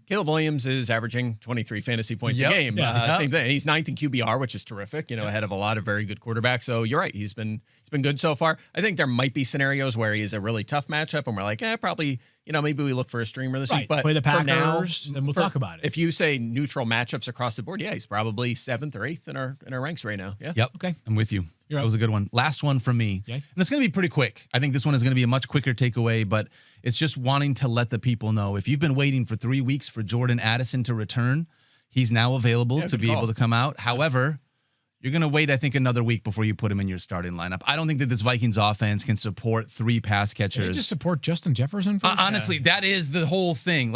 Caleb Williams is averaging 23 fantasy points a game. Same thing. He's 9th in QBR, which is terrific, ahead of a lot of very good quarterbacks. So you're right. He's been good so far. I think there might be scenarios where he is a really tough matchup and we're like, probably, maybe we look for a streamer this week. But play the for Packers, now, then we'll talk about it. If you say neutral matchups across the board, he's probably 7th or 8th in our ranks right now. Yeah. Yep. Okay. I'm with you. That was a good one. Last one from me. Okay. And it's going to be pretty quick. I think this one is going to be a much quicker takeaway, but it's just wanting to let the people know. If you've been waiting for 3 weeks for Jordan Addison to return, he's now available to be able to come out. However, you're going to wait, I think, another week before you put him in your starting lineup. I don't think that this Vikings offense can support 3 pass catchers. Can you just support Justin Jefferson? Honestly, that is the whole thing.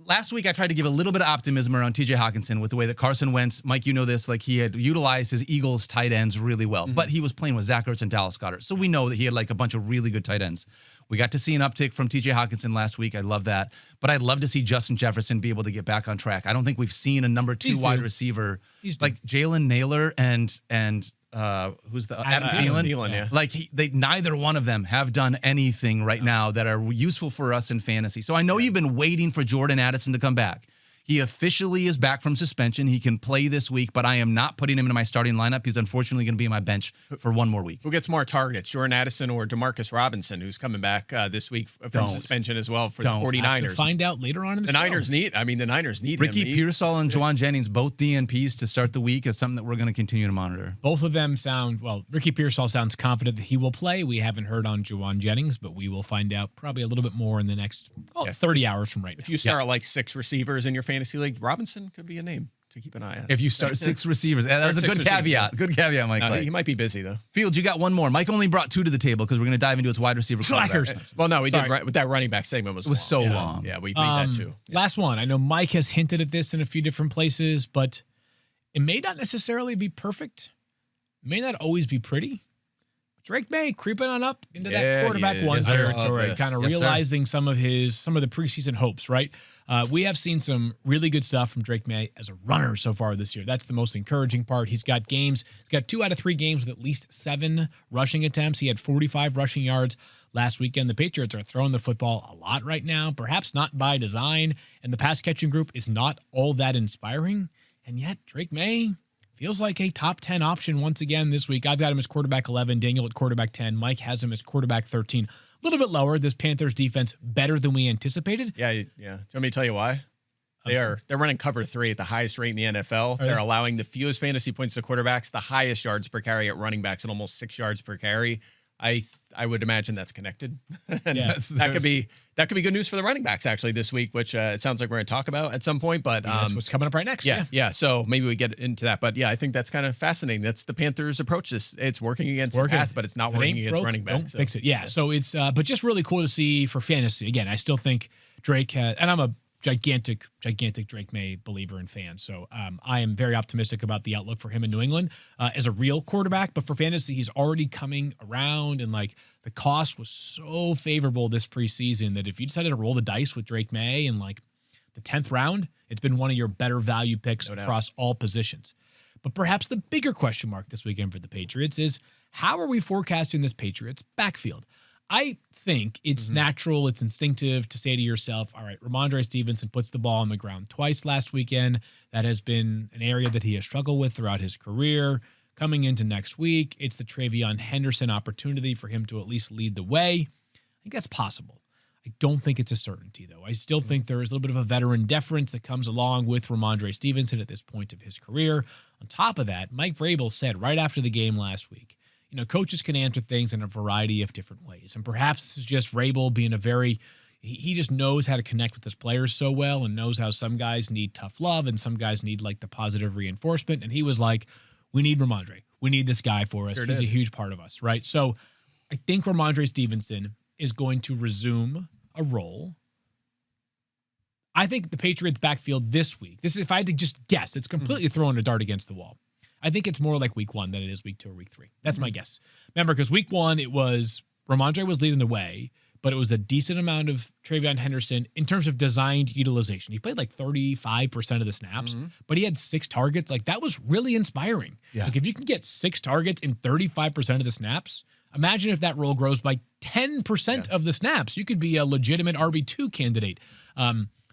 Last week, I tried to give a little bit of optimism around TJ Hawkinson with the way that Carson Wentz, Mike, you know this, like he had utilized his Eagles tight ends really well, but he was playing with Zach Ertz and Dallas Goedert. So we know that he had like a bunch of really good tight ends. We got to see an uptick from TJ Hawkinson last week. I love that. But I'd love to see Justin Jefferson be able to get back on track. I don't think we've seen a number 2 wide receiver like Jalen Naylor and who's the Adam Thielen? Yeah. Like neither one of them have done anything right now that are useful for us in fantasy. So I know you've been waiting for Jordan Addison to come back. He officially is back from suspension. He can play this week, but I am not putting him into my starting lineup. He's unfortunately going to be on my bench for 1 more week. Who gets more targets, Jordan Addison or Demarcus Robinson, who's coming back this week from suspension as well for the 49ers? Find out later on in the show. Niners need Ricky him. Pearsall and Juwan Jennings, both DNPs to start the week, is something that we're going to continue to monitor. Both of them Ricky Pearsall sounds confident that he will play. We haven't heard on Juwan Jennings, but we will find out probably a little bit more in the next 30 hours from right now. If you start like 6 receivers in your fantasy league, Robinson could be a name to keep an eye on. If you start 6 receivers. That was a good caveat. Good caveat, Mike. He might be busy, though. Field, you got one more. Mike only brought 2 to the table because we're going to dive into its wide receiver. Slackers. Well, no, we did. With that running back segment was so long. long. Yeah, we made that too. Last one. I know Mike has hinted at this in a few different places, but it may not necessarily be perfect. It may not always be pretty. Drake May creeping on up into that quarterback 1 territory, kind of realizing some of the preseason hopes, right? We have seen some really good stuff from Drake May as a runner so far this year. That's the most encouraging part. He's got 2 out of 3 games with at least 7 rushing attempts. He had 45 rushing yards last weekend. The Patriots are throwing the football a lot right now, perhaps not by design, and the pass catching group is not all that inspiring. And yet Drake May, feels like a top 10 option once again this week. I've got him as quarterback 11, Daniel at quarterback 10, Mike has him as quarterback 13. A little bit lower. This Panthers defense better than we anticipated. Yeah. Do you want me to tell you why? They're running cover 3 at the highest rate in the NFL. They're allowing the fewest fantasy points to quarterbacks, the highest yards per carry at running backs at almost 6 yards per carry. I would imagine that's connected. And that could be good news for the running backs actually this week, which it sounds like we're going to talk about at some point. But that's what's coming up right next. Yeah. So maybe we get into that. But yeah, I think that's kind of fascinating. That's the Panthers' approach. It's working against the pass, but it's not working against running backs. Don't fix it. Yeah. So it's but just really cool to see for fantasy. Again, I still think Drake has, and I'm a gigantic Drake May believer and fan. So I am very optimistic about the outlook for him in New England as a real quarterback. But for fantasy, he's already coming around, and like the cost was so favorable this preseason that if you decided to roll the dice with Drake May in like the 10th round, it's been one of your better value picks across all positions. But perhaps the bigger question mark this weekend for the Patriots is how are we forecasting this Patriots backfield? I think it's natural, it's instinctive to say to yourself, all right, Ramondre Stevenson puts the ball on the ground twice last weekend. That has been an area that he has struggled with throughout his career. Coming into next week, it's the Travion Henderson opportunity for him to at least lead the way. I think that's possible. I don't think it's a certainty, though. I still think there is a little bit of a veteran deference that comes along with Ramondre Stevenson at this point of his career. On top of that, Mike Vrabel said right after the game last week, coaches can answer things in a variety of different ways. And perhaps this is just Vrabel being he just knows how to connect with his players so well and knows how some guys need tough love and some guys need like the positive reinforcement. And he was like, we need Ramondre. We need this guy for us. Sure He's did. a huge part of us, right? So I think Ramondre Stevenson is going to resume a role. I think the Patriots backfield this week, if I had to just guess, it's completely throwing a dart against the wall. I think it's more like week 1 than it is week 2 or week 3. That's my guess. Remember, because week 1, it was Ramondre was leading the way, but it was a decent amount of Travion Henderson in terms of designed utilization. He played like 35% of the snaps, but he had 6 targets. Like that was really inspiring. Yeah. Like if you can get 6 targets in 35% of the snaps, imagine if that role grows by 10% of the snaps. You could be a legitimate RB2 candidate.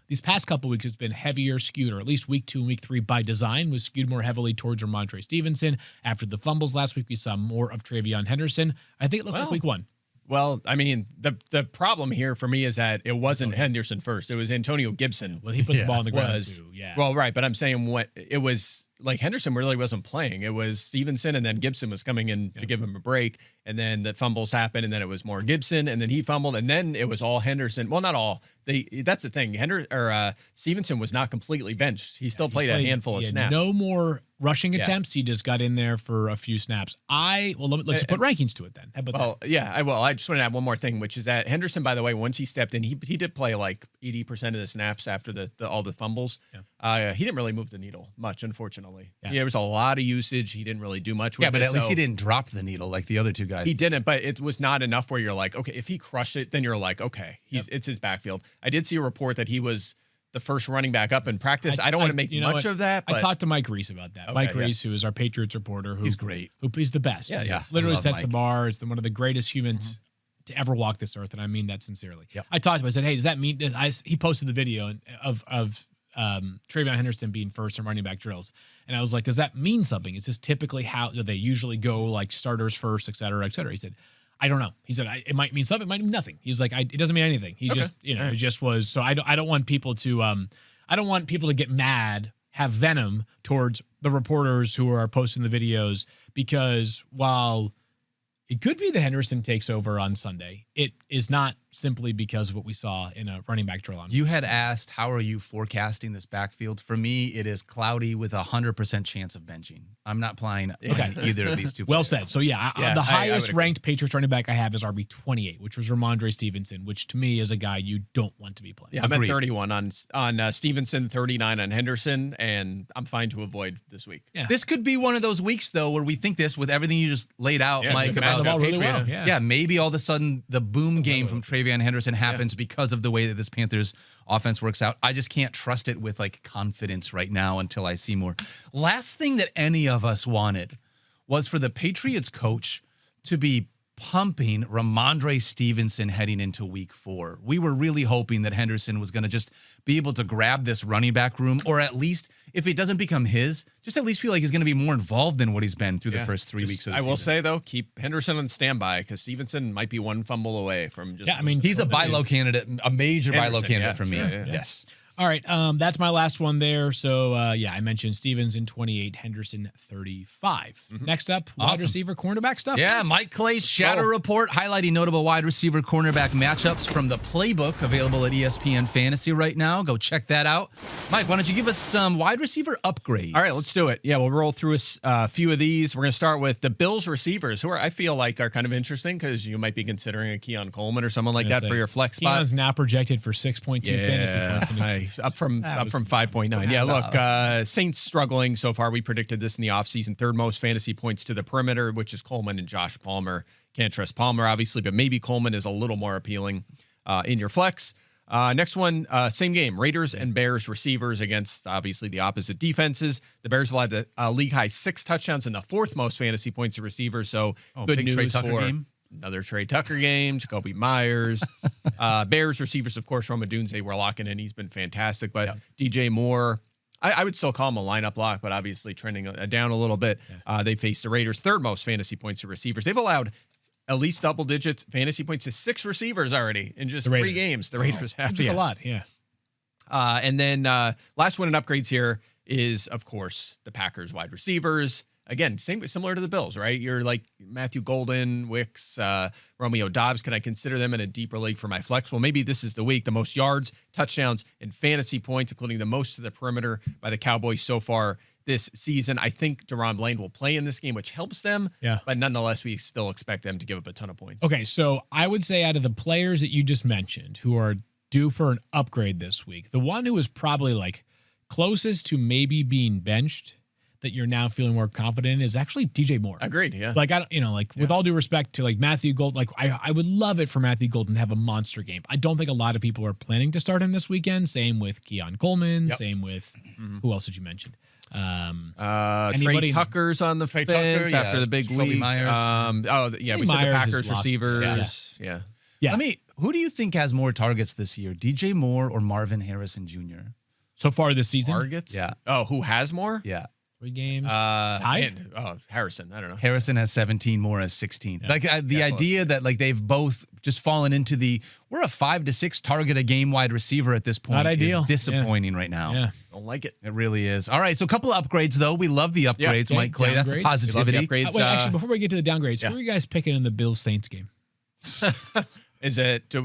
These past couple weeks, it's been heavier skewed, or at least week 2 and week 3 by design was skewed more heavily towards Ramondre Stevenson. After the fumbles last week, we saw more of Travion Henderson. I think it looks like week 1. Well, I mean, the problem here for me is that it wasn't Henderson first. It was Antonio Gibson. Well, he put the ball on the ground too. Yeah. Well, right, but I'm saying what it was like Henderson really wasn't playing. It was Stevenson, and then Gibson was coming in to give him a break, and then the fumbles happened, and then it was more Gibson, and then he fumbled, and then it was all Henderson. Well, not all. That's the thing. Stevenson was not completely benched. He still played a handful of snaps. No more rushing attempts. He just got in there for a few snaps. Let's put rankings to it then. How about that? Yeah, I just want to add one more thing, which is that Henderson, by the way, once he stepped in, he did play like 80% of the snaps after all the fumbles. Yeah. He didn't really move the needle much, unfortunately. Yeah, there was a lot of usage. He didn't really do much with it. Yeah, but at least he didn't drop the needle like the other 2 guys. He didn't, but it was not enough where you're like, okay, if he crushed it, then you're like, okay, it's his backfield. I did see a report that he was the first running back up in practice. I don't want to make much of that. But I talked to Mike Reese about that. Mike Reese, who is our Patriots reporter, he's great. He's the best. Yeah. Literally sets the bar. It's one of the greatest humans to ever walk this earth, and I mean that sincerely. Yep. I talked to him. I said, "Hey, does that mean?" He posted the video of Travion Henderson being first in running back drills, and I was like, "Does that mean something? Is this typically how they usually go, like starters first, et cetera, et cetera?" He said, "I don't know." He said, "It might mean something. It might mean nothing." He's like, "It doesn't mean anything." He just, it just was. So I don't want people to, I don't want people to get mad, have venom towards the reporters who are posting the videos, because while it could be that Henderson takes over on Sunday, it is not simply because of what we saw in a running back drill on. You had asked, how are you forecasting this backfield? For me, it is cloudy with 100% chance of benching. I'm not playing either of these 2 players. Well said. So, the highest ranked Patriots running back I have is RB28, which was Ramondre Stevenson, which to me is a guy you don't want to be playing. Yeah, I'm at 31 on Stevenson, 39 on Henderson, and I'm fine to avoid this week. Yeah. This could be one of those weeks, though, where we think this with everything you just laid out, Mike, about the Patriots. Really well. Maybe all of a sudden the boom game from Travion Henderson happens because of the way that this Panthers offense works out. I just can't trust it with like confidence right now until I see more. Last thing that any of us wanted was for the Patriots coach to be pumping Ramondre Stevenson heading into week 4. We were really hoping that Henderson was going to just be able to grab this running back room, or at least, if it doesn't become his, just at least feel like he's going to be more involved than what he's been through the first 3 weeks of the season. I will say, though, keep Henderson on standby because Stevenson might be one fumble away from just... Yeah, I mean, he's a buy low candidate, a major buy low Henderson, candidate for me. sure, Yes. All right, that's my last one there. So, I mentioned Stevens in 28, Henderson 35. Next up, wide receiver, cornerback stuff. Yeah, Mike Clay's Shadow Report highlighting notable wide receiver cornerback matchups from the playbook available at ESPN Fantasy right now. Go check that out. Mike, why don't you give us some wide receiver upgrades? All right, let's do it. Yeah, we'll roll through a few of these. We're going to start with the Bills receivers, who I feel like are kind of interesting because you might be considering a Keon Coleman or someone like that for your flex spot. Keon's now projected for 6.2 fantasy points. Up from 5.9. Yeah, look, Saints struggling so far. We predicted this in the offseason. Third most fantasy points to the perimeter, which is Coleman and Josh Palmer. Can't trust Palmer, obviously, but maybe Coleman is a little more appealing in your flex. Next one, same game. Raiders and Bears receivers against, obviously, the opposite defenses. The Bears will have the league-high 6 touchdowns and the 4th most fantasy points to receivers, so good news Trey Tucker for... game. Another Trey Tucker game, Jacoby Myers. Bears receivers, of course, Rome Odunze, we're locking in. He's been fantastic. But DJ Moore, I would still call him a lineup lock, but obviously trending down a little bit. They faced the Raiders' 3rd most fantasy points to receivers. They've allowed at least double digits fantasy points to 6 receivers already in just 3 games. The Raiders have a lot, yeah. And then last one in upgrades here is, of course, the Packers wide receivers. Again, similar to the Bills, right? You're like Matthew Golden, Wicks, Romeo Dobbs. Can I consider them in a deeper league for my flex? Well, maybe this is the week. The most yards, touchdowns, and fantasy points, including the most to the perimeter by the Cowboys so far this season. I think Deron Blaine will play in this game, which helps them. Yeah. But nonetheless, we still expect them to give up a ton of points. Okay, so I would say out of the players that you just mentioned who are due for an upgrade this week, the one who is probably like closest to maybe being benched that you're now feeling more confident in is actually DJ Moore. Agreed, yeah. Like, with all due respect to like Matthew Golden, like I would love it for Matthew Golden to have a monster game. I don't think a lot of people are planning to start him this weekend. Same with Keon Coleman. Yep. Same with, who else did you mention? Trey Tucker's on the fence after the big Jacoby week. Myers. We said the Myers Packers is locked. receivers. Yeah. Who do you think has more targets this year, DJ Moore or Marvin Harrison Jr.? So far this season? Targets? Yeah. Oh, who has more? Yeah. 3 games. Harrison. I don't know. Harrison has 17, Moore has 16. Yeah. Like the idea that like they've both just fallen into we're a 5 to 6 target a game wide receiver at this point. Not ideal. Is disappointing right now. Yeah. Don't like it. It really is. All right, so a couple of upgrades though. We love the upgrades, Yeah, Mike Clay. That's the downgrades. positivity. Love the upgrades. Wait, actually, before we get to the downgrades, who are you guys picking in the Bills Saints game? Is it? Are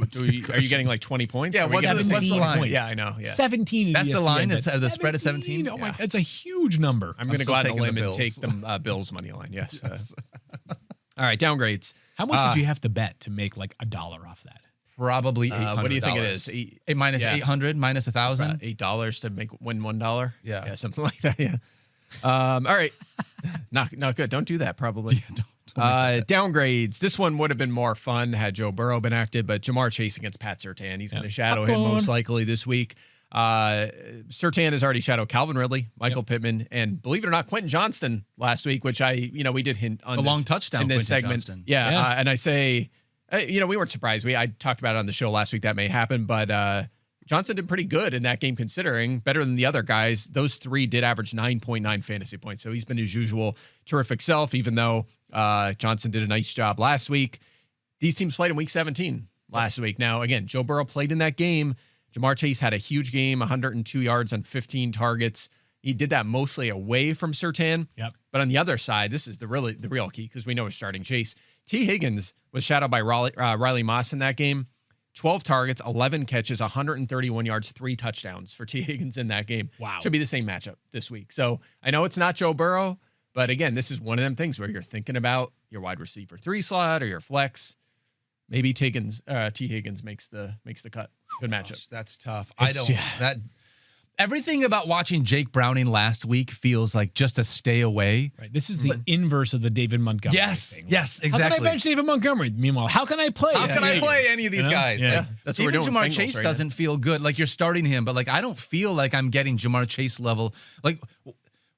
you getting like 20 points? Yeah, what's the line? Points. Yeah, I know. Yeah. 17. That's the line. That's The spread is 17. Oh my, that's a huge number. I'm going to still go out on a taking limb the and take Bills. the Bills money line. Yes. All right, downgrades. How much did you have to bet to make like $1 off that? Probably $800. What do you think it is? Minus 800, minus 1,000. $8 to win $1. Yeah, something like that. Yeah. All right. Not good. Don't do that. Probably. Downgrades. This one would have been more fun had Joe Burrow been active, but Jamar Chase against Pat Surtain. He's going to shadow him most likely this week. Surtain has already shadowed Calvin Ridley, Michael Pittman, and believe it or not, Quentin Johnston last week, which we did hint on a long touchdown in this Quentin segment. Johnston. Yeah. And I say, we weren't surprised. I talked about it on the show last week that may happen, but Johnson did pretty good in that game, considering better than the other guys. Those 3 did average 9.9 fantasy points. So he's been his usual terrific self, even though Johnson did a nice job last week. These teams played in week 17 last week. Now, again, Joe Burrow played in that game. Jamar Chase had a huge game, 102 yards on 15 targets. He did that mostly away from Surtain. Yep. But on the other side, this is the real key because we know we're starting Chase. T. Higgins was shadowed by Riley Moss in that game. 12 targets, 11 catches, 131 yards, 3 touchdowns for T. Higgins in that game. Wow. Should be the same matchup this week. So I know it's not Joe Burrow, but again, this is one of them things where you're thinking about your wide receiver 3 slot or your flex. Maybe T. Higgins makes the cut. Good matchup. Gosh, that's tough. Everything about watching Jake Browning last week feels like just a stay away. Right. This is the inverse of the David Montgomery thing. Yes, exactly. How can I bench David Montgomery? Meanwhile, how can I play? How can I play any of these guys? Yeah. Like, That's what we're even doing Jamar with Bengals Chase right doesn't feel good. Like you're starting him, but like I don't feel like I'm getting Jamar Chase level. Like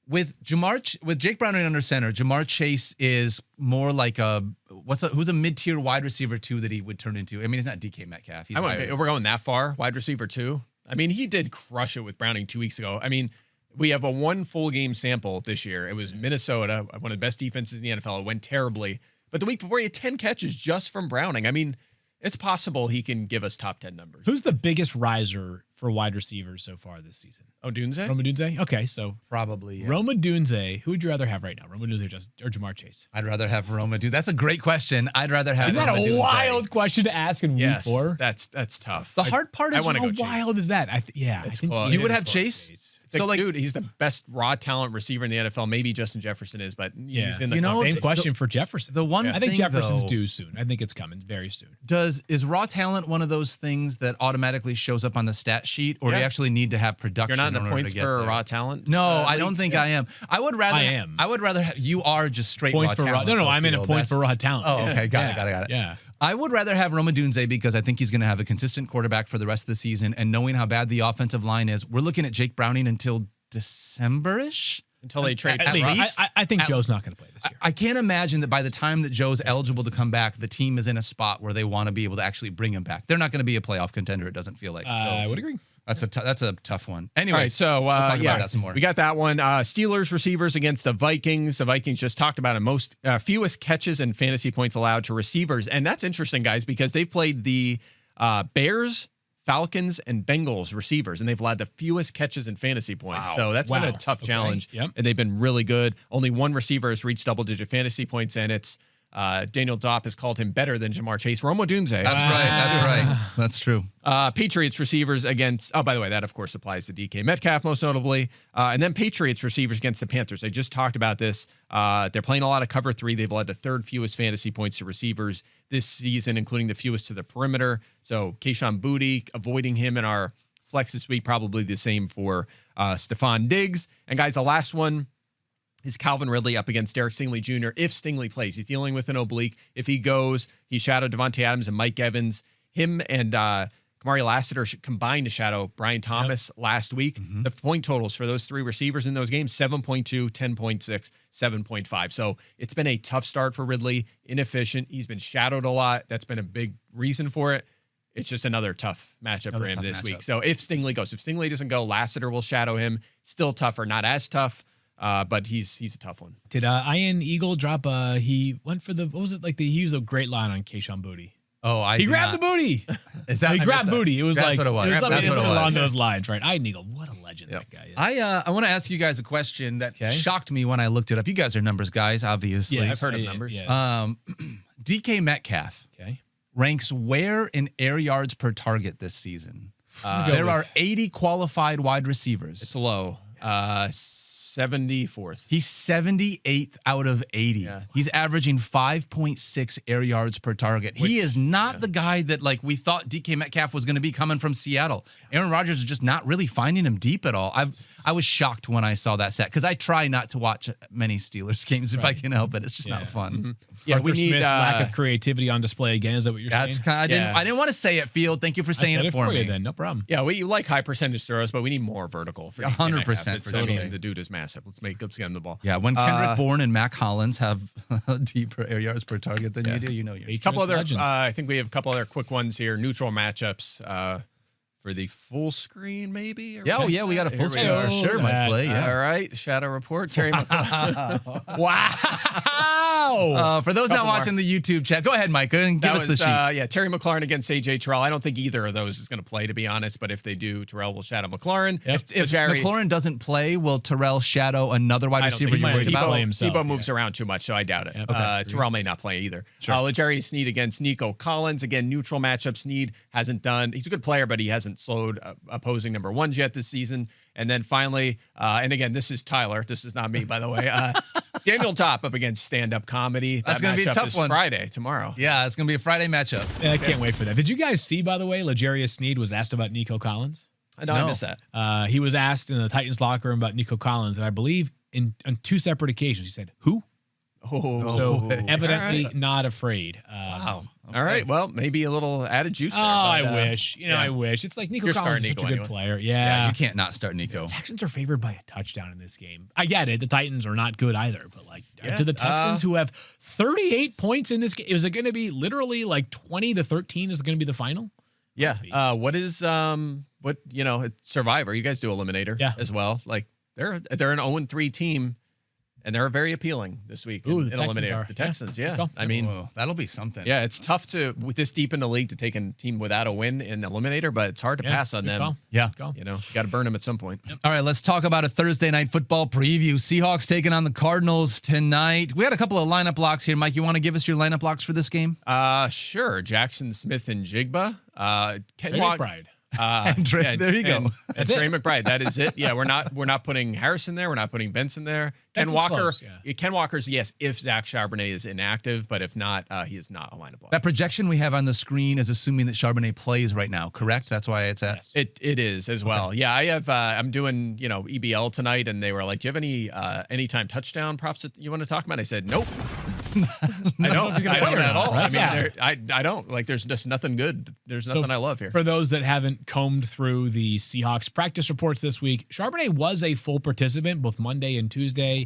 with Jake Browning under center, Jamar Chase is more like who's a mid-tier wide receiver too that he would turn into. I mean, he's not DK Metcalf. He's we're going that far, wide receiver 2. I mean, he did crush it with Browning 2 weeks ago. I mean, we have a 1 full game sample this year. It was Minnesota, one of the best defenses in the NFL. It went terribly. But the week before, he had 10 catches just from Browning. I mean, it's possible he can give us top 10 numbers. Who's the biggest riser for wide receivers so far this season? Odunze? Rome Odunze? Okay, so probably. Yeah. Rome Odunze. Who would you rather have right now? Rome Odunze or Jamar Chase? I'd rather have Rome Odunze. That's a great question. I'd rather have. Isn't that a wild question to ask in week 4? That's tough. The hard part is how wild is that? I think you would have Chase. So, dude, he's the best raw talent receiver in the NFL. Maybe Justin Jefferson is, but he's in the same question for Jefferson. The one I think Jefferson's due soon. I think it's coming very soon. Is raw talent one of those things that automatically shows up on the stat sheet, or do you actually need to have production? You're not in the points per raw talent. No, I don't think I am. I would rather. I am. I would rather have, you are just straight points raw talent. No, I'm in a points for raw talent. Oh, okay, got it. Yeah. I would rather have Rome Odunze because I think he's going to have a consistent quarterback for the rest of the season. And knowing how bad the offensive line is, we're looking at Jake Browning until December-ish. Until they trade. At least. I think Joe's not going to play this year. I can't imagine that by the time that Joe's eligible to come back, the team is in a spot where they want to be able to actually bring him back. They're not going to be a playoff contender, it doesn't feel like. I would agree. That's a tough one. Anyway, right, so we'll talk about that some more. We got that one. Steelers receivers against the Vikings. The Vikings just talked about it. Fewest catches and fantasy points allowed to receivers. And that's interesting, guys, because they've played the Bears, Falcons, and Bengals receivers, and they've allowed the fewest catches and fantasy points. Wow. So that's been a tough challenge. Yep. And they've been really good. Only one receiver has reached double-digit fantasy points, and it's Daniel Dopp has called him better than Jamar Chase. Rome Odunze. That's right. That's true. Patriots receivers against, by the way, that of course applies to DK Metcalf most notably. And then Patriots receivers against the Panthers. I just talked about this. They're playing a lot of cover 3. They've led the 3rd fewest fantasy points to receivers this season, including the fewest to the perimeter. So Kayshon Boutte, avoiding him in our flex this week, probably the same for Stephon Diggs. And guys, the last one is Calvin Ridley up against Derek Stingley Jr. If Stingley plays, he's dealing with an oblique. If he goes, he shadowed Devontae Adams and Mike Evans. Him and Kamari Lassiter combined to shadow Brian Thomas last week. Mm-hmm. The point totals for those 3 receivers in those games, 7.2, 10.6, 7.5. So it's been a tough start for Ridley, inefficient. He's been shadowed a lot. That's been a big reason for it. It's just another tough matchup for him this week. So if Stingley goes, if Stingley doesn't go, Lassiter will shadow him. Still tougher, not as tough. But he's a tough one. Did Ian Eagle drop? He went for the, what was it like? He used a great line on Kayshon Boutte. Oh, he grabbed the booty. Is that he grabbed Boutte? It was that's like what it was. It was that's something what it was. along those lines, right? Ian Eagle, what a legend that guy is. I want to ask you guys a question that shocked me when I looked it up. You guys are numbers guys, obviously. Yeah, I've heard of numbers. DK Metcalf ranks where in air yards per target this season? There are 80 qualified wide receivers. It's low. 74th. He's 78th out of 80. Yeah. He's averaging 5.6 air yards per target. He is not the guy that we thought DK Metcalf was going to be coming from Seattle. Aaron Rodgers is just not really finding him deep at all. I was shocked when I saw that stat because I try not to watch many Steelers games if I can help it. It's just not fun. Mm-hmm. Yeah, Arthur we need Smith, lack of creativity on display again. Is that what you're saying? I didn't want to say it, Field. Thank you for saying it for me. You then. No problem. Yeah, we like high percentage throws, but we need more vertical. 100%. I mean, the dude is massive. Let's get him the ball. Yeah, when Kendrick Bourne and Mac Hollins have deeper air yards per target than you do, you know you're. A couple other. I think we have a couple other quick ones here. Neutral matchups. For the full screen, maybe? We got a full screen. Sure, might play. Yeah. All right. Shadow report. Terry McLaurin. Wow. For those not watching the YouTube chat, go ahead, Mike. Go ahead and give us the sheet. Terry McLaurin against AJ Terrell. I don't think either of those is going to play, to be honest. But if they do, Terrell will shadow McLaurin. If McLaurin doesn't play, will Terrell shadow another wide receiver you're worried about? Debo moves around too much, so I doubt it. Okay. Terrell may not play either. Sure. L'Jarius Sneed against Nico Collins. Again, neutral matchup. Sneed hasn't done. He's a good player, but he hasn't slowed opposing number 1s yet this season. And then finally, and again, this is Tyler. This is not me, by the way. Daniel Dopp up against stand-up comedy. That's going to be a tough one. Friday, tomorrow. Yeah, it's going to be a Friday matchup. I can't wait for that. Did you guys see, by the way, L'Jarius Sneed was asked about Nico Collins? No, I missed that. He was asked in the Titans locker room about Nico Collins, and I believe on 2 separate occasions he said, "Who?" So evidently not afraid. Wow. All right. Well, maybe a little added juice there. Oh, but, I wish. I wish. It's like Nico You're Collins is starting such a Nico good anyway. player. Yeah, you can't not start Nico. Texans are favored by a touchdown in this game. I get it. The Titans are not good either, but like Yeah, to the Texans who have 38 points in this game, is it going to be literally like 20-13 is going to be the final? Yeah. What is it's Survivor? You guys do Eliminator as well. Like they're an 0-3 team. And they're very appealing this week in Eliminator. The Texans, yeah. I mean, that'll be something. Yeah, it's tough with this deep in the league to take a team without a win in Eliminator, but it's hard to pass on them. Call. Yeah. You got to burn them at some point. All right, let's talk about a Thursday night football preview. Seahawks taking on the Cardinals tonight. We had a couple of lineup blocks here. Mike, you want to give us your lineup blocks for this game? Sure. Jackson Smith and Jigba. Ken McBride. There you go. And Trey McBride. That is it. Yeah, we're not putting Harrison there. We're not putting Benson there. Ken Benson's Walker. close, Ken Walker's yes if Zach Charbonnet is inactive, but if not, he is not a lineup block. That projection we have on the screen is assuming that Charbonnet plays right now, correct? That's why it's at. It is as well. Yeah, I have. I'm doing EBL tonight, and they were like, "Do you have any anytime touchdown props that you want to talk about?" I said, "Nope." I don't at all. Right? I mean, I don't like. There's just nothing good. There's nothing I love here. For those that haven't combed through the Seahawks practice reports this week, Charbonnet was a full participant both Monday and Tuesday.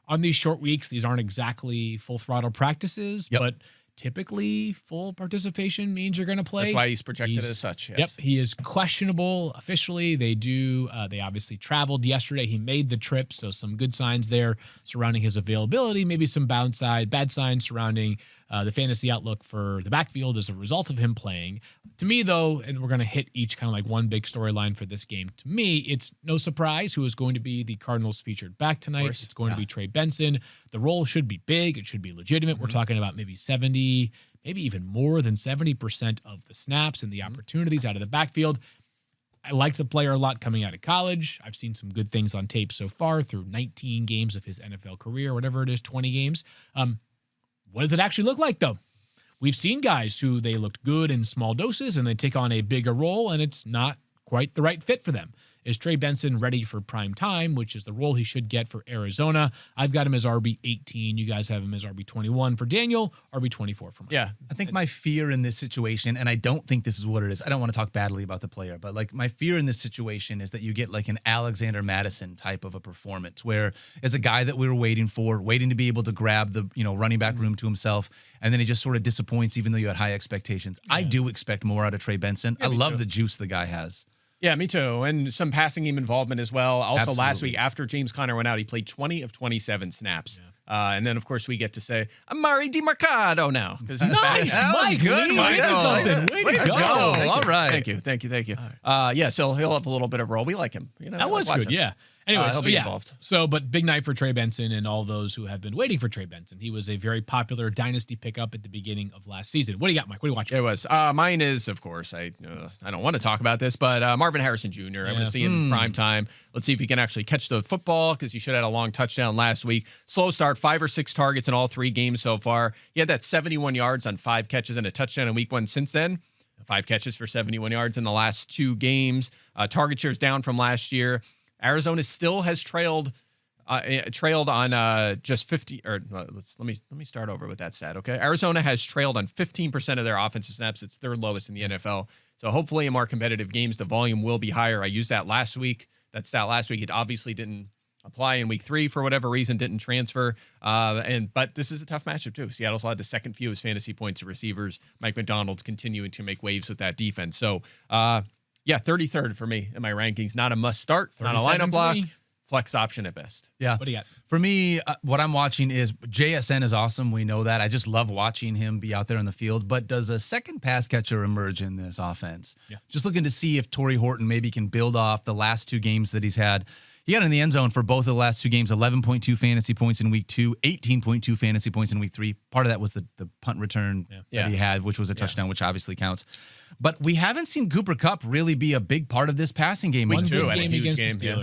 On these short weeks, these aren't exactly full throttle practices, but typically full participation means you're going to play. That's why he's projected as such. Yes. Yep, he is questionable officially. They obviously traveled yesterday. He made the trip, so some good signs there surrounding his availability. Maybe some bad signs surrounding the fantasy outlook for the backfield as a result of him playing. To me, though, and we're going to hit each kind of like one big storyline for this game. To me, it's no surprise who is going to be the Cardinals featured back tonight. It's going to be Trey Benson. The role should be big. It should be legitimate. We're talking about maybe 70, maybe even more than 70% of the snaps and the opportunities out of the backfield. I like the player a lot coming out of college. I've seen some good things on tape so far through 19 games of his NFL career, whatever it is, 20 games. What does it actually look like, though? We've seen guys who they looked good in small doses and they take on a bigger role, and it's not quite the right fit for them. Is Trey Benson ready for prime time, which is the role he should get for Arizona? I've got him as RB18. You guys have him as RB21 for Daniel, RB24 for Mike. Yeah. I think my fear in this situation, and I don't think this is what it is. I don't want to talk badly about the player, but like my fear in this situation is that you get like an Alexander Madison type of a performance where it's a guy that we were waiting to be able to grab the, running back room to himself. And then he just sort of disappoints even though you had high expectations. Yeah. I do expect more out of Trey Benson. I love the juice the guy has. Yeah, me too. And some passing game involvement as well. Also, last week after James Conner went out, he played 20 of 27 snaps. Yeah. And then, of course, we get to say, Amari DiMercado now. Nice, Mike. Good, Michael. Way to go. All right. Thank you. Right. So he'll have a little bit of role. We like him. That was good, yeah. Anyways, he'll be involved. But big night for Trey Benson and all those who have been waiting for Trey Benson. He was a very popular dynasty pickup at the beginning of last season. What do you got, Mike? What are you watching? It was. Mine is, of course, I don't want to talk about this, but Marvin Harrison Jr. I'm going to see him in prime time. Let's see if he can actually catch the football because he should have had a long touchdown last week. Slow start, 5 or 6 targets in all 3 games so far. He had that 71 yards on 5 catches and a touchdown in week 1 since then. 5 catches for 71 yards in the last 2 games. Target share's down from last year. Arizona still has trailed on just 50. Or let me start over with that stat. Okay, Arizona has trailed on 15% of their offensive snaps. It's 3rd lowest in the NFL. So hopefully, in more competitive games, the volume will be higher. I used that last week. That stat last week. It obviously didn't apply in week 3 for whatever reason. Didn't transfer. But this is a tough matchup too. Seattle's had the 2nd fewest fantasy points to receivers. Mike McDonald's continuing to make waves with that defense. So. Yeah, 33rd for me in my rankings. Not a must start, not a lineup block, flex option at best. Yeah. What do you got? For me, what I'm watching is JSN is awesome. We know that. I just love watching him be out there in the field. But does a second pass catcher emerge in this offense? Yeah. Just looking to see if Torrey Horton maybe can build off the last 2 games that he's had. He got in the end zone for both of the last 2 games, 11.2 fantasy points in week 2, 18.2 fantasy points in week 3. Part of that was the punt return that he had, which was a touchdown, which obviously counts. But we haven't seen Cooper Kupp really be a big part of this passing game. Week 2 game against the Steelers.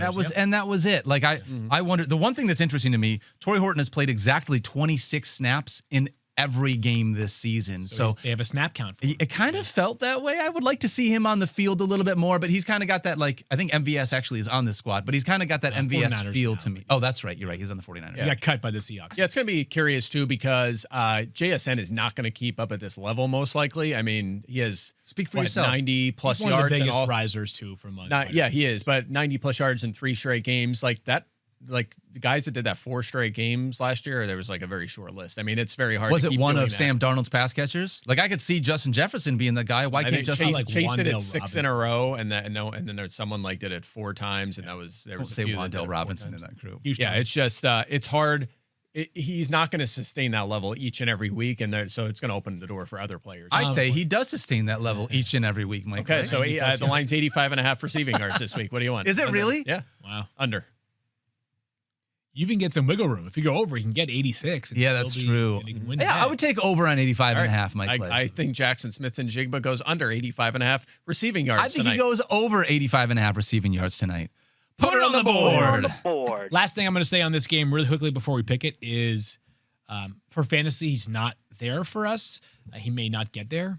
That was it. Like I wonder. The one thing that's interesting to me, Torrey Horton has played exactly 26 snaps in every game this season. So they have a snap count. For him. it kind of felt that way. I would like to see him on the field a little bit more, but he's kind of got that, like, I think MVS actually is on this squad, but he's kind of got that MVS 49ers feel now. to me. Oh, that's right. You're right. He's on the 49ers. He got cut by the Seahawks. Yeah, it's going to be curious too because JSN is not going to keep up at this level most likely. I mean, he has Speak for yourself. 90 plus He's one of yards the and biggest all. risers too from Yeah, he is, but 90 plus yards in 3 straight games like that. Like the guys that did that 4 straight games last year, there was like a very short list. I mean, it's very hard. Was to it keep one doing of that. Sam Darnold's pass catchers? Like, I could see Justin Jefferson being the guy. Why I can't think Justin Chase did it Wan'Dale 6 in a row, and then there's someone like did it 4 times, and that was there Don't was a say few that did it Wan'Dale 4 Robinson times. in that crew. Huge Yeah, time. it's just it's hard. He's not going to sustain that level each and every week, and so it's going to open the door for other players. I say he does sustain that level each and every week, Mike. Okay, right? so the line's 85.5 receiving yards this week. What do you want? Is it Under? really? Yeah, Wow. under. You even get some wiggle room. If you go over, you can get 86. and Yeah, still that's be- true. and you can win Yeah, the I bet. would take over on 85 and a All half, Mike. Clay. I think Jackson Smith and Jigba goes under 85.5 receiving yards. I think tonight. he goes over 85 and a half receiving yards tonight. Put it on the board. Last thing I'm going to say on this game really quickly before we pick it is for fantasy, he's not there for us. He may not get there.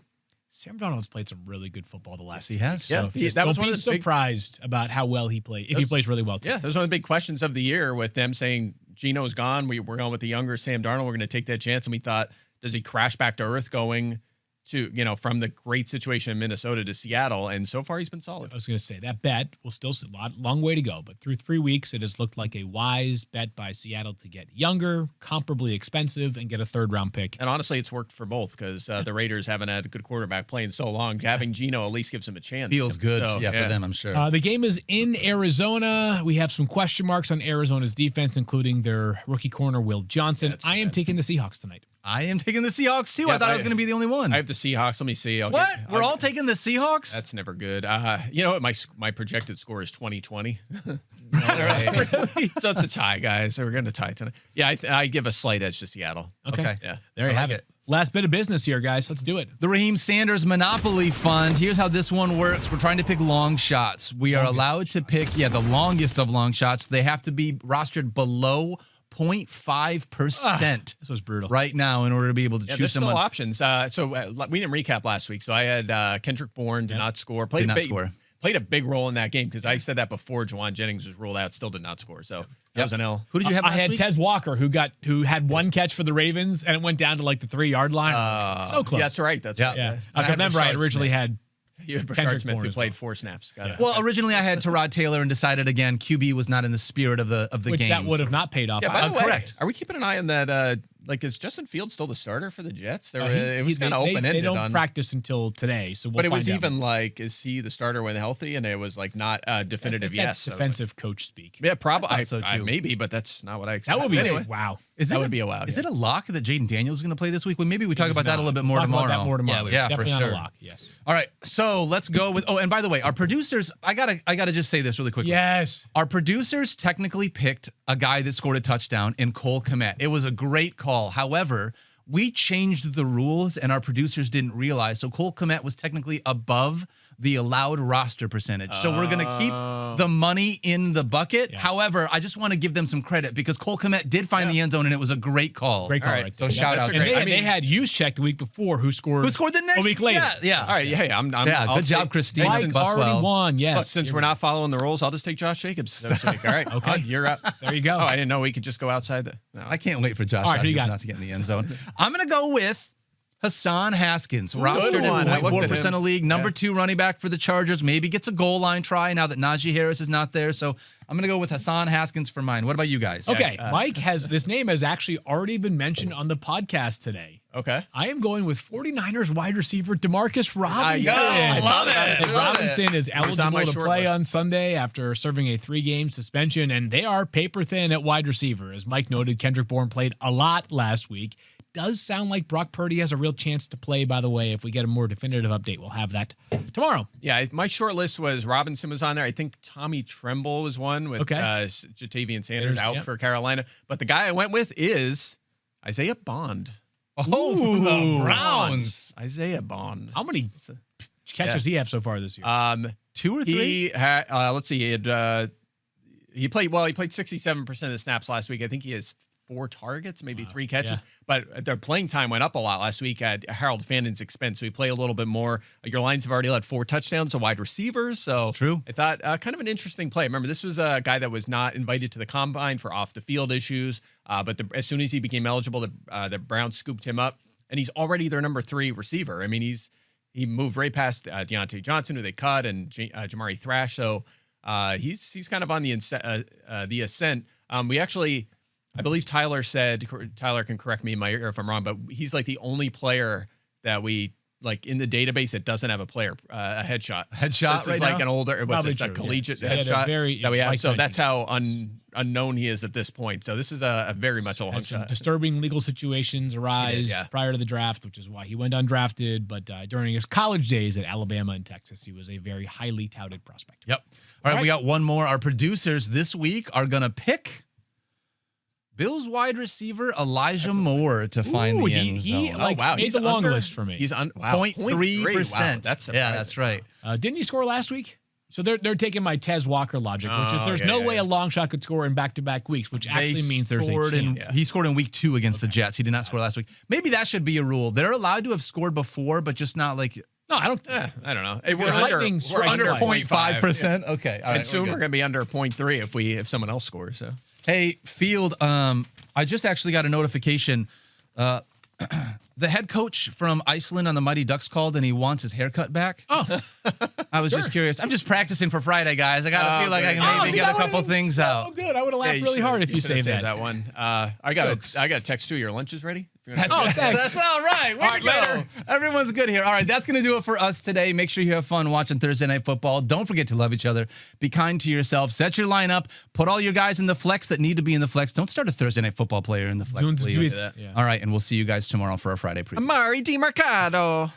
Sam Darnold's played some really good football the last Yes, he has. So Yeah, that was don't one be of the big- surprised about how well he played. If he plays really well, too. Yeah, that was one of the big questions of the year with them saying Gino's gone. We're going with the younger Sam Darnold. We're going to take that chance, and we thought, does he crash back to earth going to from the great situation in Minnesota to Seattle? And so far, he's been solid. I was going to say that bet will still long way to go, but through 3 weeks, it has looked like a wise bet by Seattle to get younger, comparably expensive, and get a 3rd-round pick. And honestly, it's worked for both because the Raiders haven't had a good quarterback playing so long. Having Gino at least gives him a chance. Feels good, So, for them, I'm sure. The game is in Arizona. We have some question marks on Arizona's defense, including their rookie corner, Will Johnson. I am taking the Seahawks tonight. I am taking the Seahawks, too. Yeah, I thought I was going to be the only one. I have the Seahawks. Let me see. What? We're all taking the Seahawks? That's never good. You know what? My projected score is 20-20. So it's a tie, guys. So we're going to tie tonight. Yeah, I give a slight edge to Seattle. Okay. Yeah. There you I have like it. Last bit of business here, guys. Let's do it. The Raheim Sanders Monopoly Fund. Here's how this one works. We're trying to pick long shots. We are allowed to pick, the longest of long shots. They have to be rostered below 0.5% This was brutal. right now in order to be able to Yeah, choose there's someone. still options. So we didn't recap last week. So I had Kendrick Bourne did not score. Played a big role in that game because I said that before Juwan Jennings was ruled out. Still did not score. So that was an L. Who did you have I last had week? Tez Walker, who had 1 catch for the Ravens, and it went down to like the 3-yard line. So close. Yeah, that's right. That's right. Yeah. I had Remember, I Rashard originally Smith. had You had Kendrick Rashard Smith Bourne who as played well. 4 snaps. Got it. Well, originally I had Tyrod Taylor and decided again QB was not in the spirit of the which game. that would have not paid off. Yeah, by the way, correct. Are we keeping an eye on that? Is Justin Fields still the starter for the Jets? It was kind of They open-ended. don't practice until today, so we'll But it was find out. even like, is he the starter when healthy? And it was like not definitive That's yes. So I was like, defensive coach speak. yeah, probably. I thought so, too. Maybe, but that's not what I That expected. would be anyway. wow. That would be a wow. Is yeah. it a lock that Jaden Daniels is going to play this week? Well, maybe we talk about that a little bit more Talk tomorrow. About that more tomorrow. Yeah, Definitely for not sure. a lock. Yes. All right, so let's go with. Oh, and by the way, our producers. I gotta just say this really quickly. Yes. Our producers technically picked a guy that scored a touchdown in Cole Kmet. It was a great call. However, we changed the rules and our producers didn't realize. So Cole Kmet was technically above the allowed roster percentage. So we're going to keep the money in the bucket. Yeah. However, I just want to give them some credit because Cole Kmet did find the end zone and it was a great call. Great call. All right, Right So there. shout that's out. a And great- they had Juszczyk the week before who scored the next a week later. Yeah. All right, yeah, I'm Yeah, I'll good job, take- Christine. Hey, Mike since, already won. Yes. look, since we're not following the rules, I'll just take Josh Jacobs this week. All right, Okay. You're up. There you go. Oh, I didn't know we could just go outside the. No. I can't wait for Josh All right, who you Jacobs got? not to get in the end zone. I'm going to go with Hassan Haskins, rostered one. at I looked at 0.4% him. of league, number Yeah. 2 running back for the Chargers. Maybe gets a goal line try now that Najee Harris is not there. So I'm going to go with Hassan Haskins for mine. What about you guys? Okay, Mike has this name has actually already been mentioned on the podcast today. Okay. I am going with 49ers wide receiver Demarcus Robinson. I love it. And Robinson is was on my eligible to short play list. on Sunday after serving a 3-game suspension, and they are paper thin at wide receiver. As Mike noted, Kendrick Bourne played a lot last week. Does sound like Brock Purdy has a real chance to play, by the way. If we get a more definitive update, we'll have that tomorrow. Yeah, my short list was Robinson was on there. I think Tommy Tremble was one with Okay. Jatavian Sanders out Yep. for Carolina. But the guy I went with is Isaiah Bond. Oh, for the Browns. Isaiah Bond. How many catches does he have so far this year? 2 or 3? He had, let's see, he played 67% of the snaps last week. I think he has 4 targets, maybe 3 catches. But their playing time went up a lot last week at Harold Fannon's expense. So we play a little bit more. Your Lions have already led 4 touchdowns to wide receivers. So that's true. I thought kind of an interesting play. Remember, this was a guy that was not invited to the combine for off the field issues. But as soon as he became eligible, the Browns scooped him up, and he's already their number 3 receiver. I mean, he moved right past Deontay Johnson, who they cut, and Jamari Thrash. So he's kind of on the ascent. We actually, I believe Tyler can correct me if I'm wrong, but he's like the only player that we like in the database that doesn't have a headshot. Headshot This right is like now? an older, it's a collegiate headshot that we have. So that's how unknown he is at this point. So this is a very much a long shot. Disturbing legal situations arise prior to the draft, which is why he went undrafted. But during his college days at Alabama and Texas, he was a very highly touted prospect. Yep. All right, we got one more. Our producers this week are going to pick Bills wide receiver Elijah Moore to find the end zone. Made the long list for me. He's 0.3%. Wow, that's surprising. That's right. Didn't he score last week? So they're taking my Tez Walker logic, which is there's no way a long shot could score in back-to-back weeks, which actually means there's a chance. He scored in week 2 against the Jets. He did not score last week. Maybe that should be a rule. They're allowed to have scored before, but just not like. No, I don't. I don't know. We're under 0.5%. Okay, all right. And soon we're going to be under 0.3 if someone else scores. So hey, Field. I just actually got a notification. The head coach from Iceland on the Mighty Ducks called, and he wants his haircut back. Oh, I was just curious. I'm just practicing for Friday, guys. I gotta feel like I can maybe get a couple things out. Oh, good. I would have laughed really hard if you saved that one. I got a text too. Your lunch is ready. That's all right. Way to go. Later. Everyone's good here. All right, that's going to do it for us today. Make sure you have fun watching Thursday Night Football. Don't forget to love each other. Be kind to yourself. Set your lineup. Put all your guys in the flex that need to be in the flex. Don't start a Thursday Night Football player in the flex, please. All right, and we'll see you guys tomorrow for our Friday preview. Amari DiMercado.